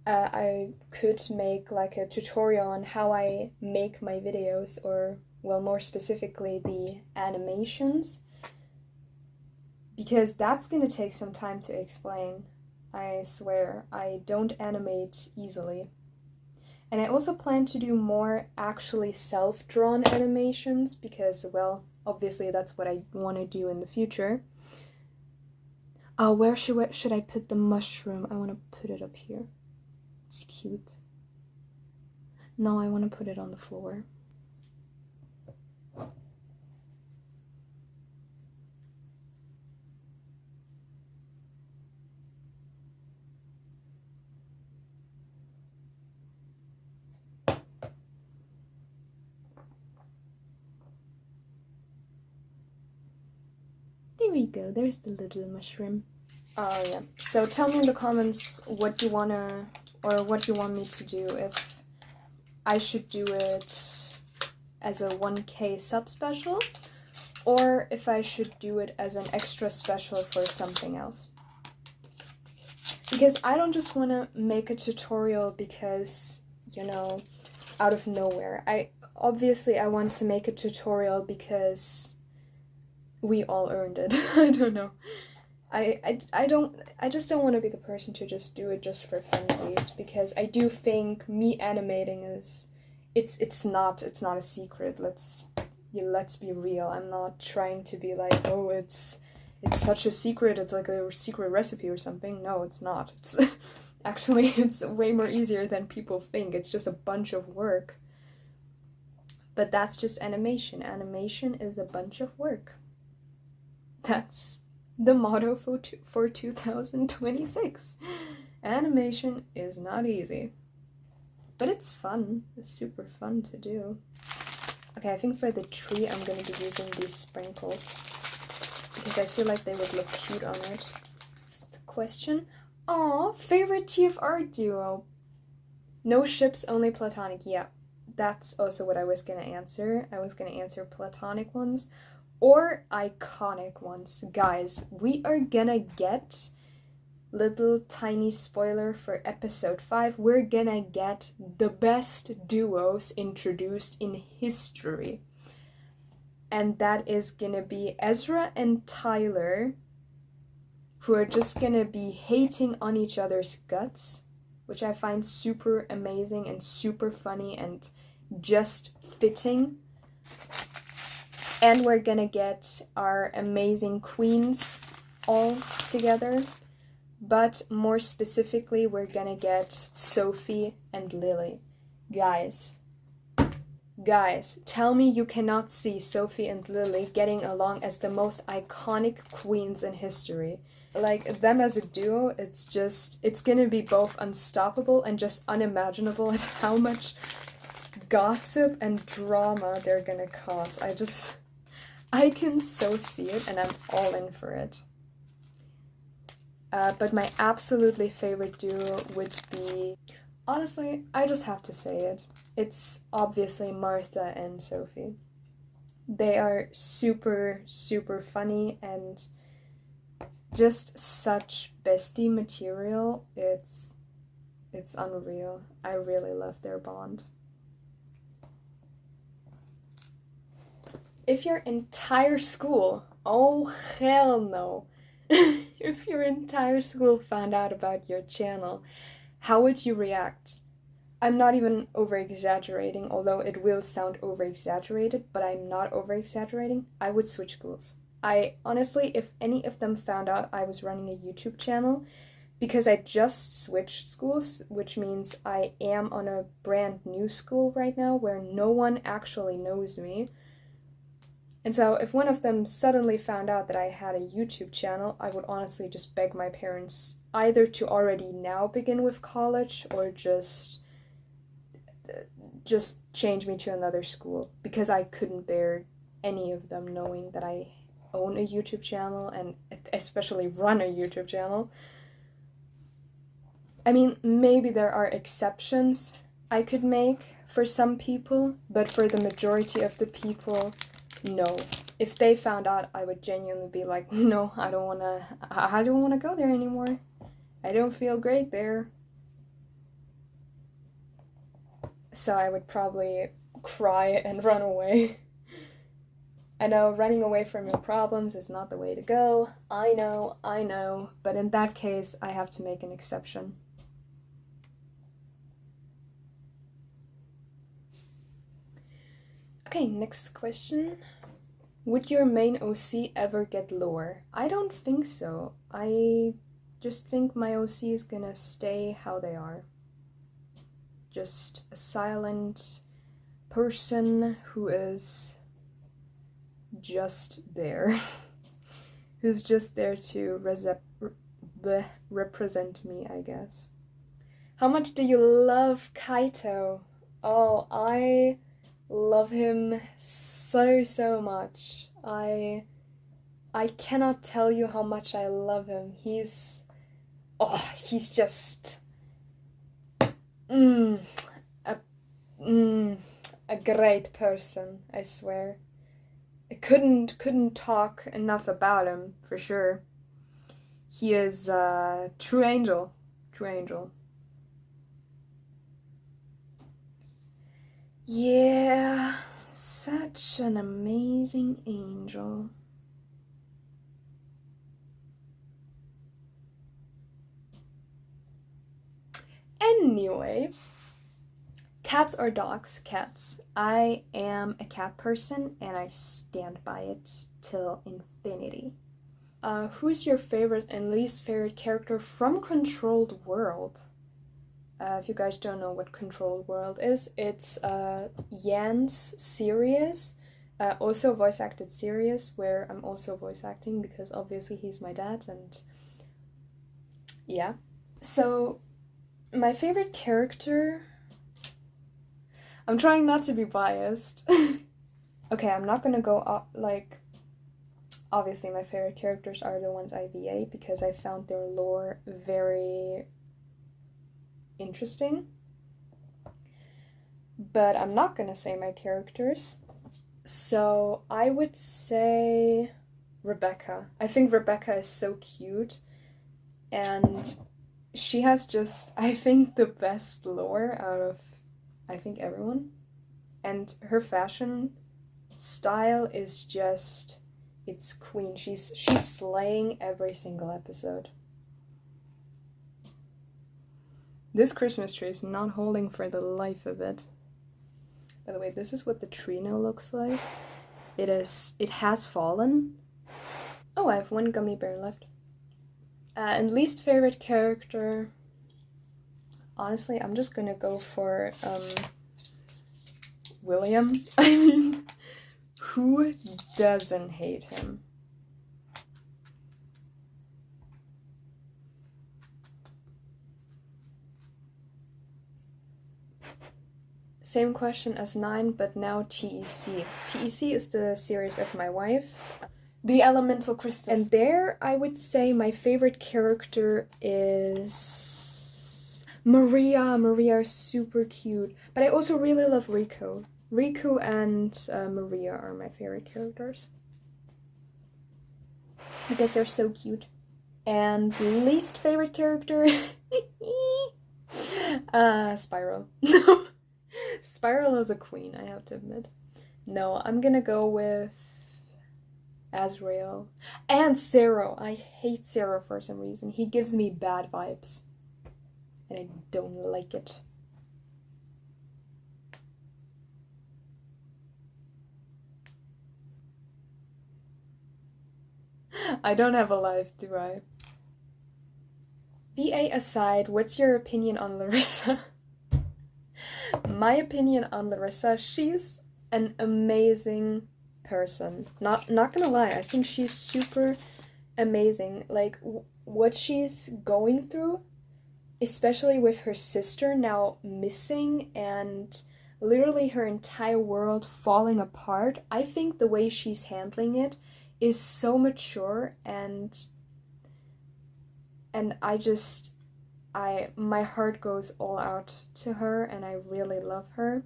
Speaker 1: I could make like a tutorial on how I make my videos, or well, more specifically the animations, because that's gonna take some time to explain. I swear, I don't animate easily. And I also plan to do more actually self-drawn animations because, well, obviously that's what I want to do in the future. Where should I put the mushroom? I want to put it up here. It's cute. No, I want to put it on the floor. There we go, there's the little mushroom. Oh yeah, so tell me in the comments what you want me to do, if I should do it as a 1K sub special, or if I should do it as an extra special for something else. Because I don't just want to make a tutorial because, you know, out of nowhere. I want to make a tutorial because we all earned it. I don't know. I just don't want to be the person to just do it just for funsies, because I do think me animating is, it's not a secret. Let's be real. I'm not trying to be like, oh, it's such a secret, it's like a secret recipe or something. No, it's not. It's actually, it's way more easier than people think. It's just a bunch of work. But that's just animation. Animation is a bunch of work. That's the motto for 2026. Animation is not easy. But it's fun. It's super fun to do. Okay, I think for the tree I'm going to be using these sprinkles, because I feel like they would look cute on it. That's the question. Aw, favorite TFR duo? No ships, only platonic. Yeah, that's also what I was going to answer. I was going to answer platonic ones or iconic ones. Guys, we are gonna get little tiny spoiler for episode 5, we're gonna get the best duos introduced in history. And that is gonna be Ezra and Tyler, who are just gonna be hating on each other's guts, which I find super amazing and super funny and just fitting. And we're gonna get our amazing queens all together. But more specifically, we're gonna get Sophie and Lily. Guys, tell me you cannot see Sophie and Lily getting along as the most iconic queens in history. Like, them as a duo, it's gonna be both unstoppable and just unimaginable at how much gossip and drama they're gonna cause. I can so see it, and I'm all in for it. But my absolutely favorite duo would be, honestly, I just have to say it. It's obviously Martha and Sophie. They are super, super funny and just such bestie material. It's unreal. I really love their bond. If your entire school, oh hell no, if your entire school found out about your channel, how would you react? I'm not even over-exaggerating, although it will sound over-exaggerated, but I'm not over-exaggerating. I would switch schools. I honestly, if any of them found out I was running a YouTube channel, because I just switched schools, which means I am on a brand new school right now where no one actually knows me. And so if one of them suddenly found out that I had a YouTube channel, I would honestly just beg my parents either to already now begin with college or just change me to another school, because I couldn't bear any of them knowing that I own a YouTube channel and especially run a YouTube channel. I mean, maybe there are exceptions I could make for some people, but for the majority of the people, no. If they found out, I would genuinely be like, no, I don't wanna go there anymore. I don't feel great there. So I would probably cry and run away. I know running away from your problems is not the way to go. I know, but in that case, I have to make an exception. Okay, next question. Would your main OC ever get lower? I don't think so. I just think my OC is gonna stay how they are. Just a silent person who is just there. Who's just there to represent me, I guess. How much do you love Kaito? Oh, I love him so much. I cannot tell you how much I love him. He's just a great person, I swear. I couldn't talk enough about him, for sure. He is a true angel. True angel. Yeah, such an amazing angel. Anyway, cats or dogs? Cats. I am a cat person and I stand by it till infinity. Who's your favorite and least favorite character from Controlled World? If you guys don't know what Controlled World is, it's Yan's series, also voice acted series, where I'm also voice acting because obviously he's my dad, and yeah. So, my favorite character, I'm trying not to be biased. Okay, I'm not gonna go up, like, obviously my favorite characters are the ones I VA because I found their lore very interesting. But I'm not gonna say my characters. So I would say Rebecca. I think Rebecca is so cute. And she has just, I think, the best lore out of, I think, everyone. And her fashion style is just, it's queen. She's slaying every single episode. This Christmas tree is not holding for the life of it. By the way, this is what the tree now looks like. It has fallen. Oh, I have one gummy bear left. And least favorite character. Honestly, I'm just gonna go for William. I mean, who doesn't hate him? Same question as 9, but now TEC. TEC is the series of my wife. The Elemental Crystal. And there, I would say my favorite character is Maria. Maria is super cute. But I also really love Riku. Riku and Maria are my favorite characters. Because they're so cute. And least favorite character? Spiral. Spiral is a queen, I have to admit. No, I'm gonna go with Azrael. And Zero. I hate Zero for some reason. He gives me bad vibes. And I don't like it. I don't have a life, do I? VA aside, what's your opinion on Larissa? My opinion on Larissa, she's an amazing person. Not gonna lie, I think she's super amazing. Like, what she's going through, especially with her sister now missing and literally her entire world falling apart, I think the way she's handling it is so mature, and my heart goes all out to her, and I really love her.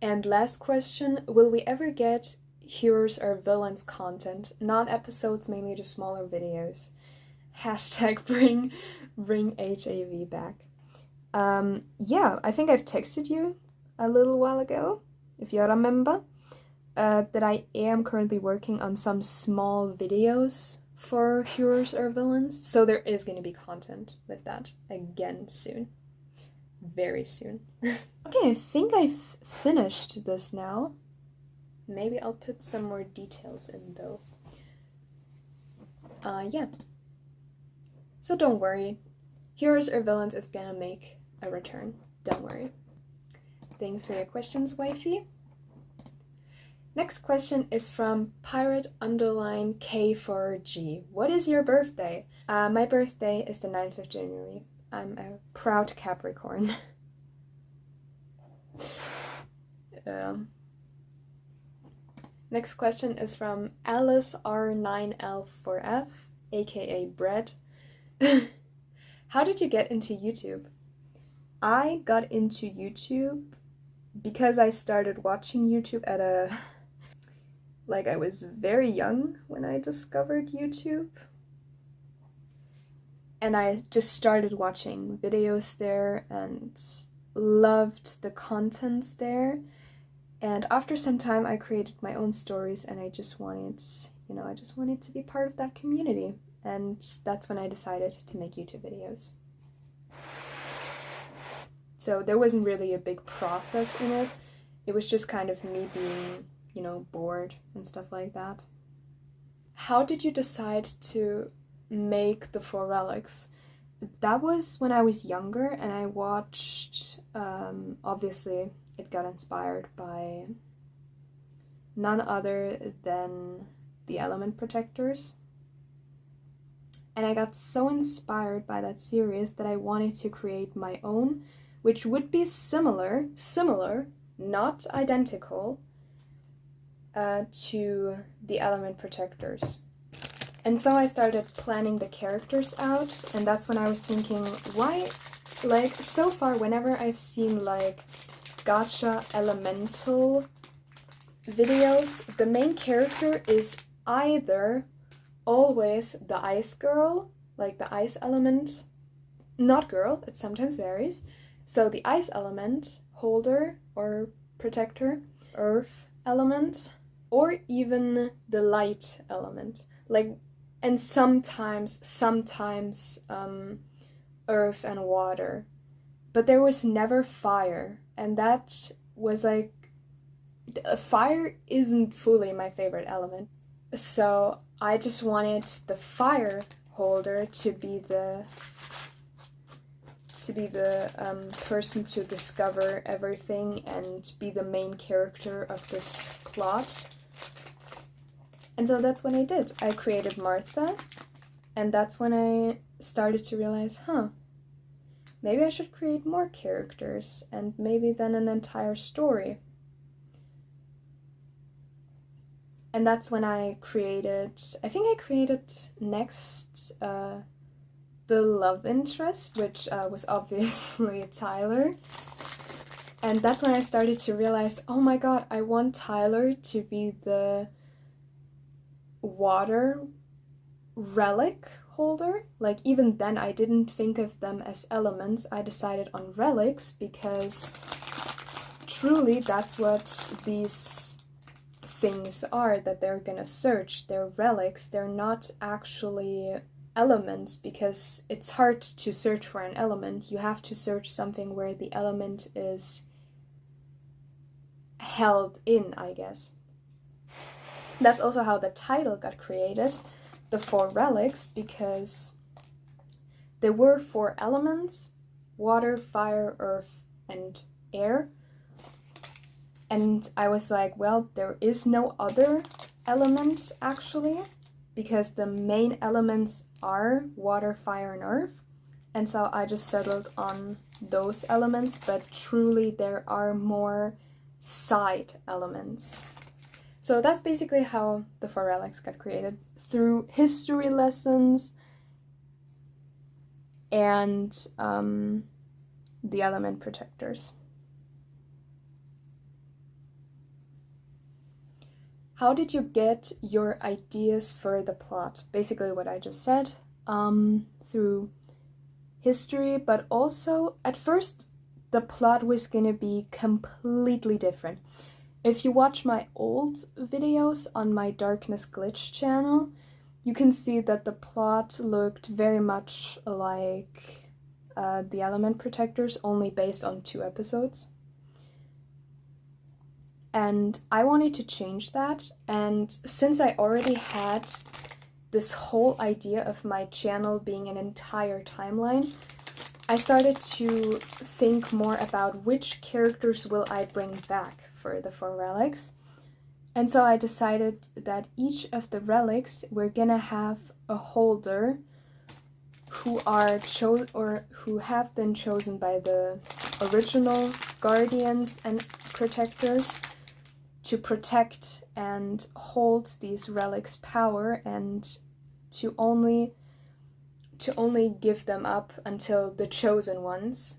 Speaker 1: And last question, will we ever get heroes or villains content? Not episodes, mainly just smaller videos. Hashtag bring HAV back. Yeah, I think I've texted you a little while ago, if you remember, that I am currently working on some small videos for heroes or villains, so there is going to be content with that again soon. Very soon. Okay, I think I've finished this now. Maybe I'll put some more details in though. Yeah. So don't worry. Heroes or Villains is gonna make a return. Don't worry. Thanks for your questions, wifey. Next question is from Pirate_K4G. What is your birthday? My birthday is the 9th of January. I'm a proud Capricorn. Next question is from Alice R9L4F, aka Bread. How did you get into YouTube? I got into YouTube because I started watching YouTube at I was very young when I discovered YouTube. And I just started watching videos there and loved the contents there. And after some time I created my own stories, and I just wanted, to be part of that community. And that's when I decided to make YouTube videos. So there wasn't really a big process in it. It was just kind of me being, bored and stuff like that. How did you decide to make the 4 relics? That was when I was younger, and I watched, obviously it got inspired by none other than the Element Protectors. And I got so inspired by that series that I wanted to create my own, which would be similar, not identical, to the Element Protectors. And so I started planning the characters out, and that's when I was thinking, why, so far whenever I've seen gacha elemental videos, the main character is either always the ice girl like the ice element, not girl, it sometimes varies. So the ice element, holder or protector, earth element, or even the light element. Like, and sometimes earth and water. But there was never fire, and that was like, fire isn't fully my favorite element. So I just wanted the fire holder to be the person to discover everything and be the main character of this plot. And so that's what I did. I created Martha, and that's when I started to realize, maybe I should create more characters, and maybe then an entire story. And that's when I created next the love interest, which was obviously Tyler. And that's when I started to realize, oh my god, I want Tyler to be the water relic holder. Like, even then I didn't think of them as elements. I decided on relics because truly that's what these things are that they're gonna search. They're relics. They're not actually elements, because it's hard to search for an element. You have to search something where the element is held in, I guess. That's also how the title got created, the 4 relics, because there were 4 elements: water, fire, earth, and air. And I was like, well, there is no other element actually, because the main elements are water, fire, and earth. And so I just settled on those elements, but truly there are more side elements. So that's basically how the 4 relics got created, through history lessons and the element protectors. How did you get your ideas for the plot? Basically what I just said, through history, but also at first the plot was gonna be completely different. If you watch my old videos on my Darkness Glitch channel, you can see that the plot looked very much like the Element Protectors, only based on 2 episodes. And I wanted to change that, and since I already had this whole idea of my channel being an entire timeline, I started to think more about which characters will I bring back for the 4 relics. And so I decided that each of the relics, we're gonna have a holder who are who have been chosen by the original guardians and protectors to protect and hold these relics' power, and to only give them up until the chosen ones,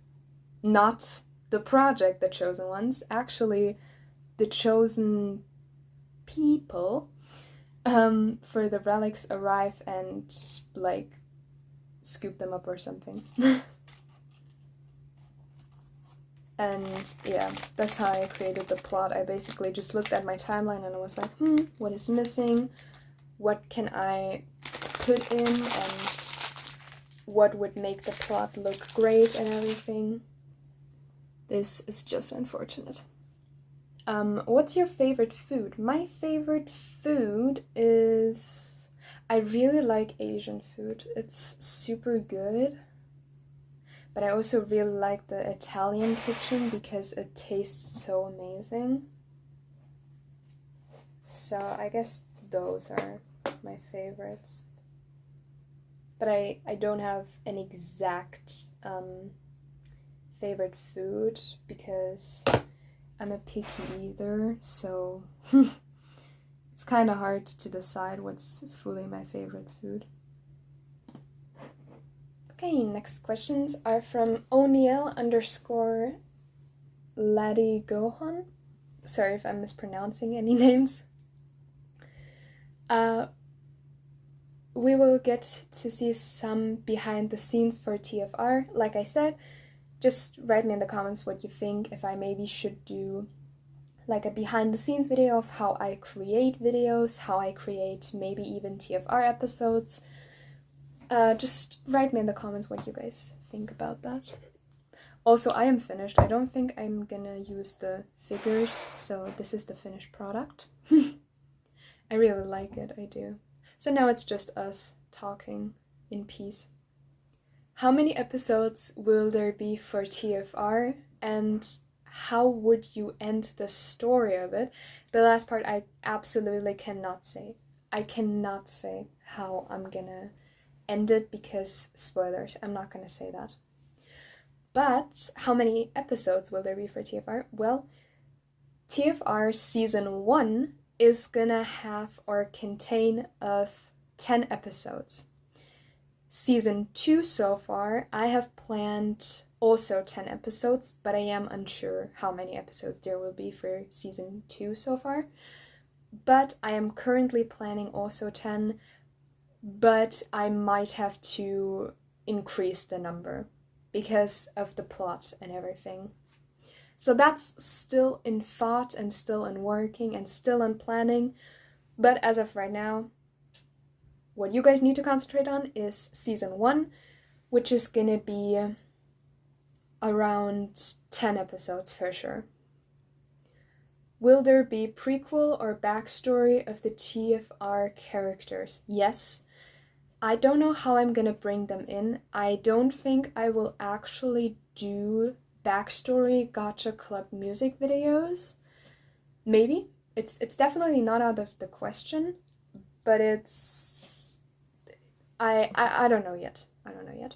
Speaker 1: not the project, the chosen ones, actually the chosen people, for the relics arrive and like scoop them up or something. And yeah, that's how I created the plot. I basically just looked at my timeline and I was like, what is missing? What can I put in, and what would make the plot look great and everything. This is just unfortunate. What's your favorite food? My favorite food is... I really like Asian food. It's super good. But I also really like the Italian kitchen because it tastes so amazing. So I guess those are my favorites. But I don't have an exact favorite food because I'm a picky eater, so it's kind of hard to decide what's fully my favorite food. Okay, next questions are from O'Neill_Laddie Gohan. Sorry if I'm mispronouncing any names. we will get to see some behind the scenes for TFR. Like I said, just write me in the comments what you think, if I maybe should do like a behind the scenes video of how I create videos, how I create maybe even TFR episodes. Just write me in the comments what you guys think about that. Also, I am finished. I don't think I'm gonna use the figures, so this is the finished product. I really like it, I do. So now it's just us talking in peace. How many episodes will there be for TFR, and how would you end the story of it? The last part I absolutely cannot say. I cannot say how I'm gonna end it because spoilers, I'm not gonna say that. But how many episodes will there be for TFR? Well, TFR season 1 is gonna have or contain of 10 episodes. Season 2 so far, I have planned also 10 episodes, but I am unsure how many episodes there will be for season 2 so far. But I am currently planning also 10, but I might have to increase the number because of the plot and everything. So that's still in thought and still in working and still in planning, but as of right now, what you guys need to concentrate on is season 1, which is gonna be around 10 episodes for sure. Will there be prequel or backstory of the TFR characters? Yes. I don't know how I'm gonna bring them in. I don't think I will actually do backstory Gacha Club music videos. Maybe. It's definitely not out of the question, but it's... I don't know yet. I don't know yet.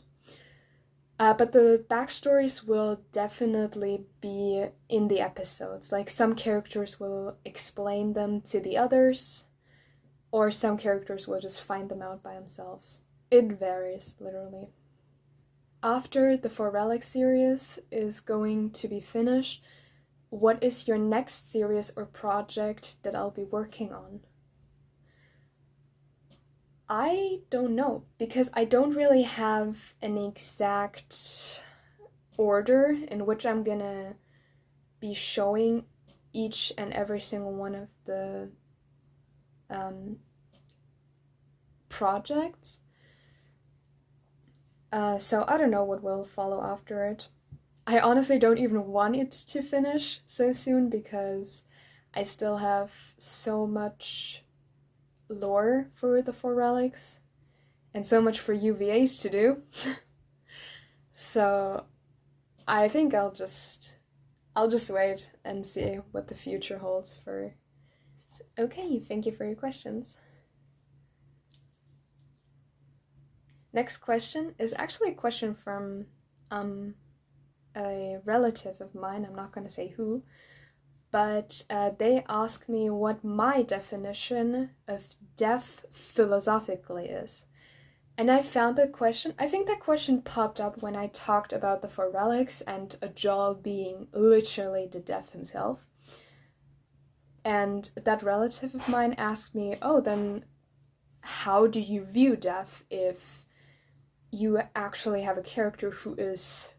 Speaker 1: But the backstories will definitely be in the episodes. Like, some characters will explain them to the others, or some characters will just find them out by themselves. It varies, literally. After the 4 Relics series is going to be finished, what is your next series or project that I'll be working on? I don't know, because I don't really have an exact order in which I'm gonna be showing each and every single one of the projects. So I don't know what will follow after it. I honestly don't even want it to finish so soon because I still have so much lore for the 4 Relics and so much for UVAs to do. So I think I'll just wait and see what the future holds for. Okay, thank you for your questions. Next question is actually a question from a relative of mine. I'm not going to say who, but they asked me what my definition of death philosophically is. And I found that question, I think that question popped up when I talked about the 4 Relics and Ajal being literally the death himself. And that relative of mine asked me, oh, then how do you view death if you actually have a character who is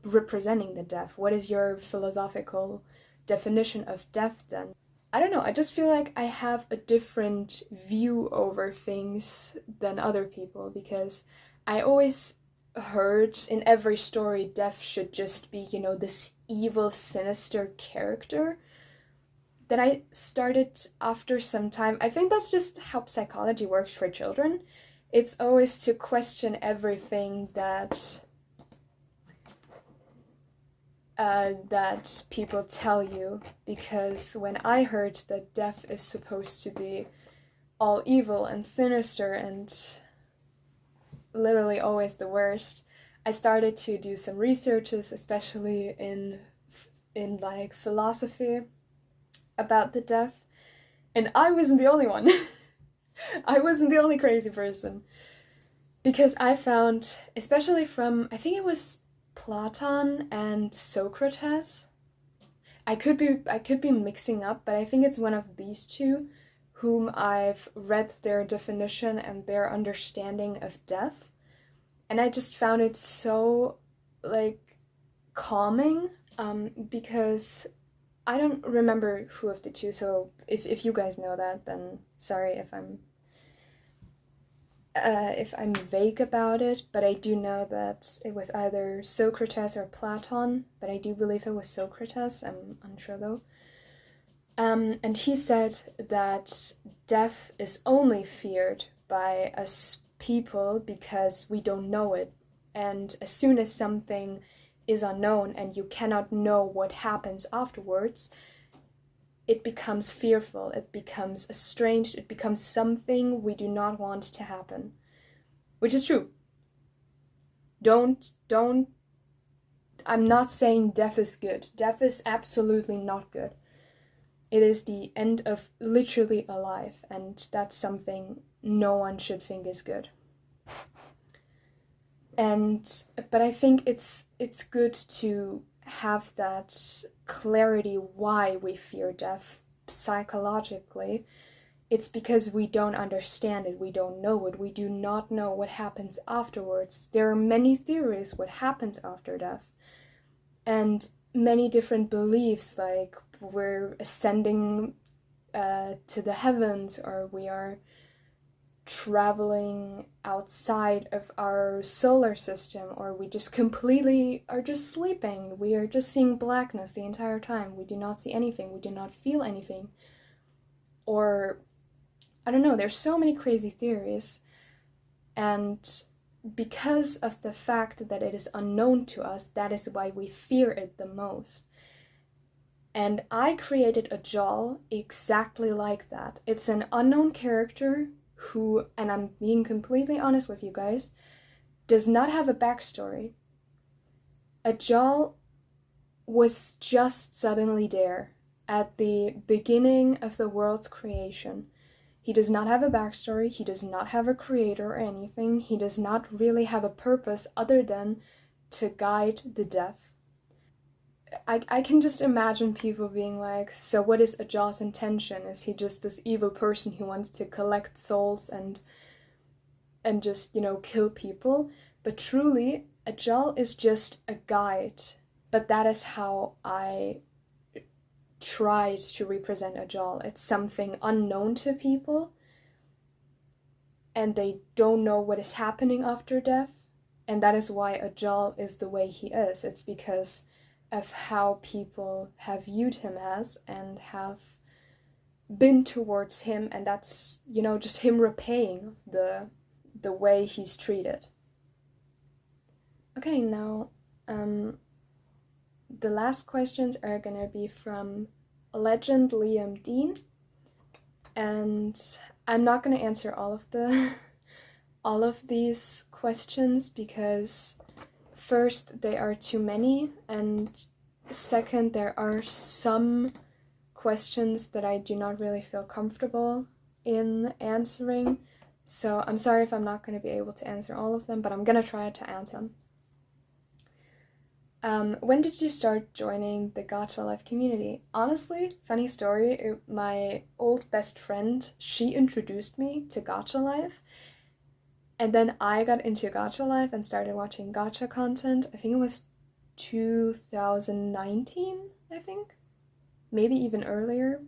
Speaker 1: representing the death? What is your philosophical definition of death then? I don't know, I just feel like I have a different view over things than other people, because I always heard in every story death should just be, you know, this evil, sinister character. Then I started, after some time, I think that's just how psychology works for children. It's always to question everything that people tell you, because when I heard that death is supposed to be all evil and sinister and literally always the worst, I started to do some researches, especially in like philosophy, about the death, and I wasn't the only one. I wasn't the only crazy person, because I found, especially from, I think it was Platon and Socrates, I could be mixing up, but I think it's one of these two, whom I've read their definition and their understanding of death. And I just found it so, like, calming, because I don't remember who of the two, so if you guys know that, then sorry if I'm vague about it, but I do know that it was either Socrates or Platon, but I do believe it was Socrates, I'm unsure though. And he said that death is only feared by us people because we don't know it. And as soon as something is unknown and you cannot know what happens afterwards, it becomes fearful, it becomes estranged, it becomes something we do not want to happen. Which is true. Don't, I'm not saying death is good. Death is absolutely not good. It is the end of literally a life, and that's something no one should think is good. But I think it's good to have that clarity why we fear death psychologically. It's because we don't understand it, we don't know it, we do not know what happens afterwards. There are many theories what happens after death, and many different beliefs, like we're ascending to the heavens, or we are traveling outside of our solar system, or we just completely are just sleeping. We are just seeing blackness the entire time. We do not see anything. We do not feel anything. Or, I don't know, there's so many crazy theories. And because of the fact that it is unknown to us, that is why we fear it the most. And I created a Jaal exactly like that. It's an unknown character who, and I'm being completely honest with you guys, does not have a backstory. A Jaal was just suddenly there at the beginning of the world's creation. He does not have a backstory, he does not have a creator or anything, he does not really have a purpose other than to guide the deaf. I can just imagine people being like, so what is a Jaal's intention? Is he just this evil person who wants to collect souls and just, kill people? But truly, a Jaal is just a guide. But that is how I tried to represent a Jaal. It's something unknown to people, and they don't know what is happening after death. And that is why a Jaal is the way he is. It's because of how people have viewed him as and have been towards him, and that's, just him repaying the way he's treated. Okay, now the last questions are gonna be from Legend Liam Dean, and I'm not gonna answer all of these questions because first, they are too many, and second, there are some questions that I do not really feel comfortable in answering. So I'm sorry if I'm not going to be able to answer all of them, but I'm going to try to answer them. When did you start joining the Gacha Life community? Honestly, funny story, my old best friend, she introduced me to Gacha Life. And then I got into Gacha Life and started watching Gacha content. I think it was 2019, I think. Maybe even earlier.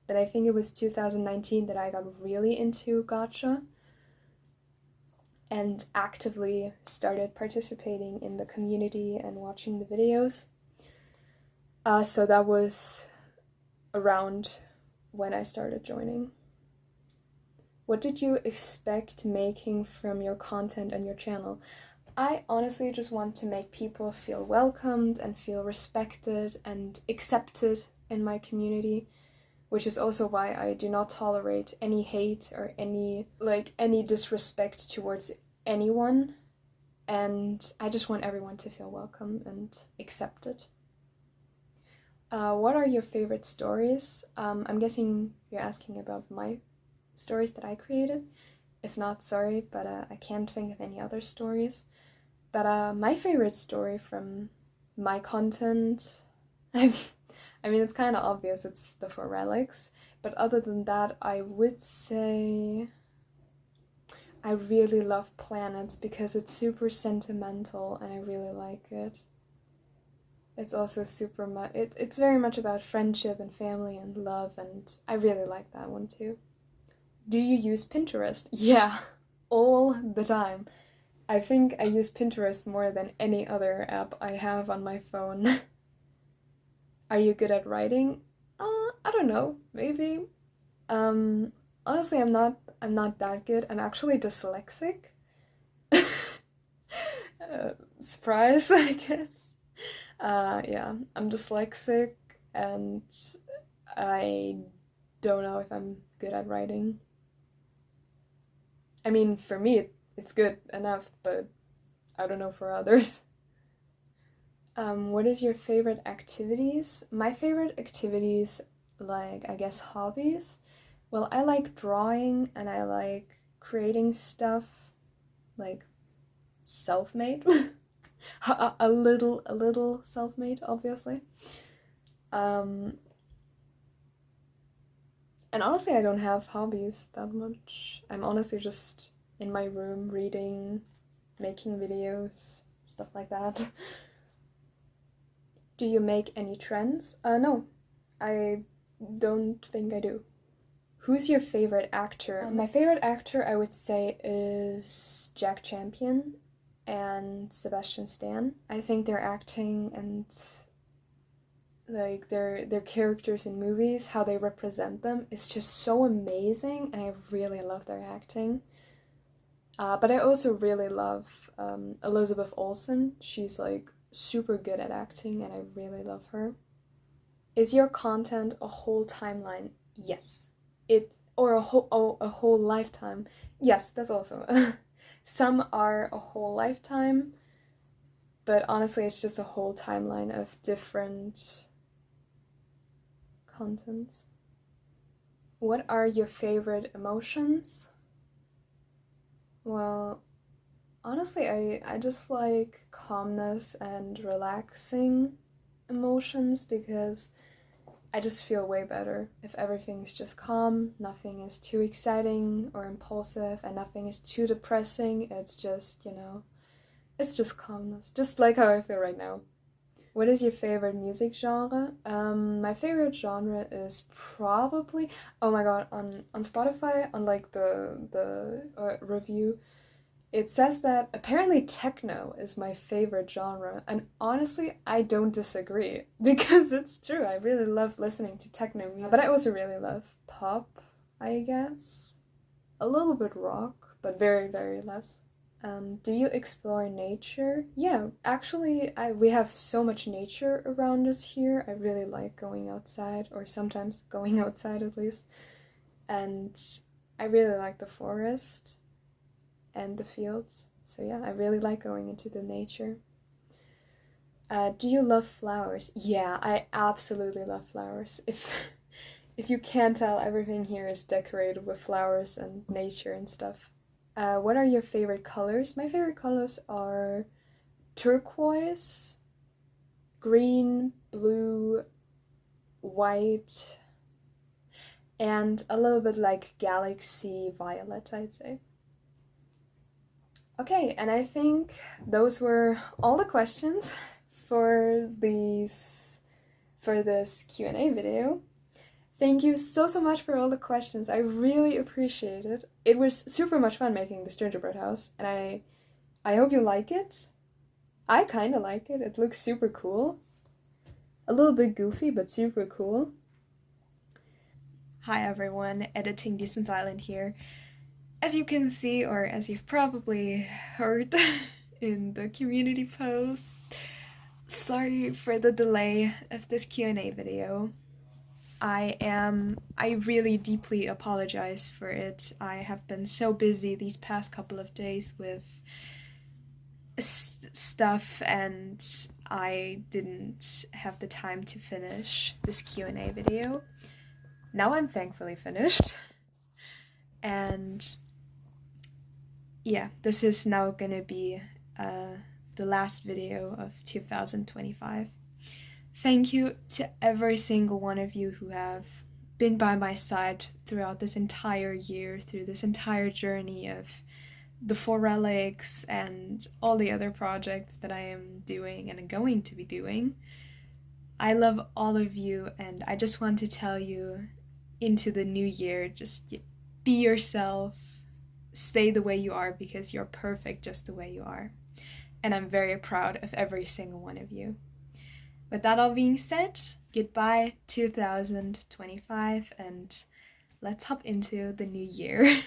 Speaker 1: But I think it was 2019 that I got really into Gacha and actively started participating in the community and watching the videos. So that was around when I started joining. What did you expect making from your content and your channel? I honestly just want to make people feel welcomed and feel respected and accepted in my community, which is also why I do not tolerate any hate or any disrespect towards anyone. And I just want everyone to feel welcome and accepted. What are your favorite stories? I'm guessing you're asking about my stories that I created. If not, sorry, but I can't think of any other stories. But my favorite story from my content, I mean, it's kind of obvious it's the Four Relics, but other than that, I would say I really love Planets because it's super sentimental and I really like it. It's also super much, it's very much about friendship and family and love, and I really like that one too. Do you use Pinterest? Yeah, all the time. I think I use Pinterest more than any other app I have on my phone. Are you good at writing? I don't know, maybe. Honestly, I'm not that good. I'm actually dyslexic. Surprise, I guess. Yeah, I'm dyslexic and I don't know if I'm good at writing. I mean, for me, it's good enough, but I don't know for others. What is your favorite activities? My favorite activities, like, I guess, hobbies. Well, I like drawing and I like creating stuff, like self-made. a little self-made, obviously. Um, and honestly, I don't have hobbies that much. I'm honestly just in my room reading, making videos, stuff like that. Do you make any trends? No, I don't think I do. Who's your favorite actor? My favorite actor, I would say, is Jack Champion and Sebastian Stan. I think their acting and like their characters in movies, how they represent them, is just so amazing, and I really love their acting. But I also really love Elizabeth Olsen. She's like super good at acting, and I really love her. Is your content a whole timeline? Yes. It or a whole lifetime. Yes, that's also. Some are a whole lifetime, but honestly, it's just a whole timeline of different contents. What are your favorite emotions? Well, honestly, I just like calmness and relaxing emotions because I just feel way better if everything's just calm, nothing is too exciting or impulsive, and nothing is too depressing. It's just, it's just calmness, just like how I feel right now. What is your favorite music genre? My favorite genre is probably, oh my god, on Spotify, on like the review, it says that apparently techno is my favorite genre, and honestly, I don't disagree because it's true. I really love listening to techno music, but I also really love pop, I guess. A little bit rock, but very, very less. Do you explore nature? Yeah, actually, we have so much nature around us here. I really like going outside, or sometimes going outside at least. And I really like the forest and the fields. So yeah, I really like going into the nature. Do you love flowers? Yeah, I absolutely love flowers. If you can't tell, everything here is decorated with flowers and nature and stuff. What are your favorite colors? My favorite colors are turquoise, green, blue, white, and a little bit like galaxy violet, I'd say. Okay, and I think those were all the questions for this Q&A video. Thank you so much for all the questions. I really appreciate it. It was super much fun making this gingerbread house, and I hope you like it. I kind of like it. It looks super cool. A little bit goofy, but super cool. Hi everyone, Editing Decent Island here. As you can see, or as you've probably heard in the community post, sorry for the delay of this Q&A video. I really deeply apologize for it. I have been so busy these past couple of days with stuff, and I didn't have the time to finish this Q&A video. Now I'm thankfully finished, and yeah, this is now gonna be the last video of 2025. Thank you to every single one of you who have been by my side throughout this entire year, through this entire journey of the 4 relics and all the other projects that I am doing and going to be doing. I love all of you, and I just want to tell you into the new year, just be yourself, stay the way you are because you're perfect just the way you are. And I'm very proud of every single one of you. With that all being said, goodbye 2025, and let's hop into the new year.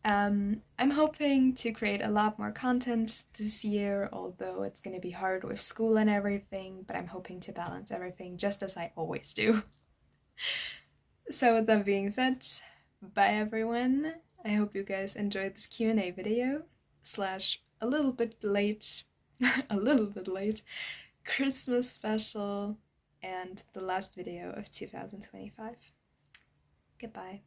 Speaker 1: I'm hoping to create a lot more content this year, although it's going to be hard with school and everything, but I'm hoping to balance everything just as I always do. So with that being said, bye everyone. I hope you guys enjoyed this Q&A video / a little bit late, Christmas special and the last video of 2025. Goodbye.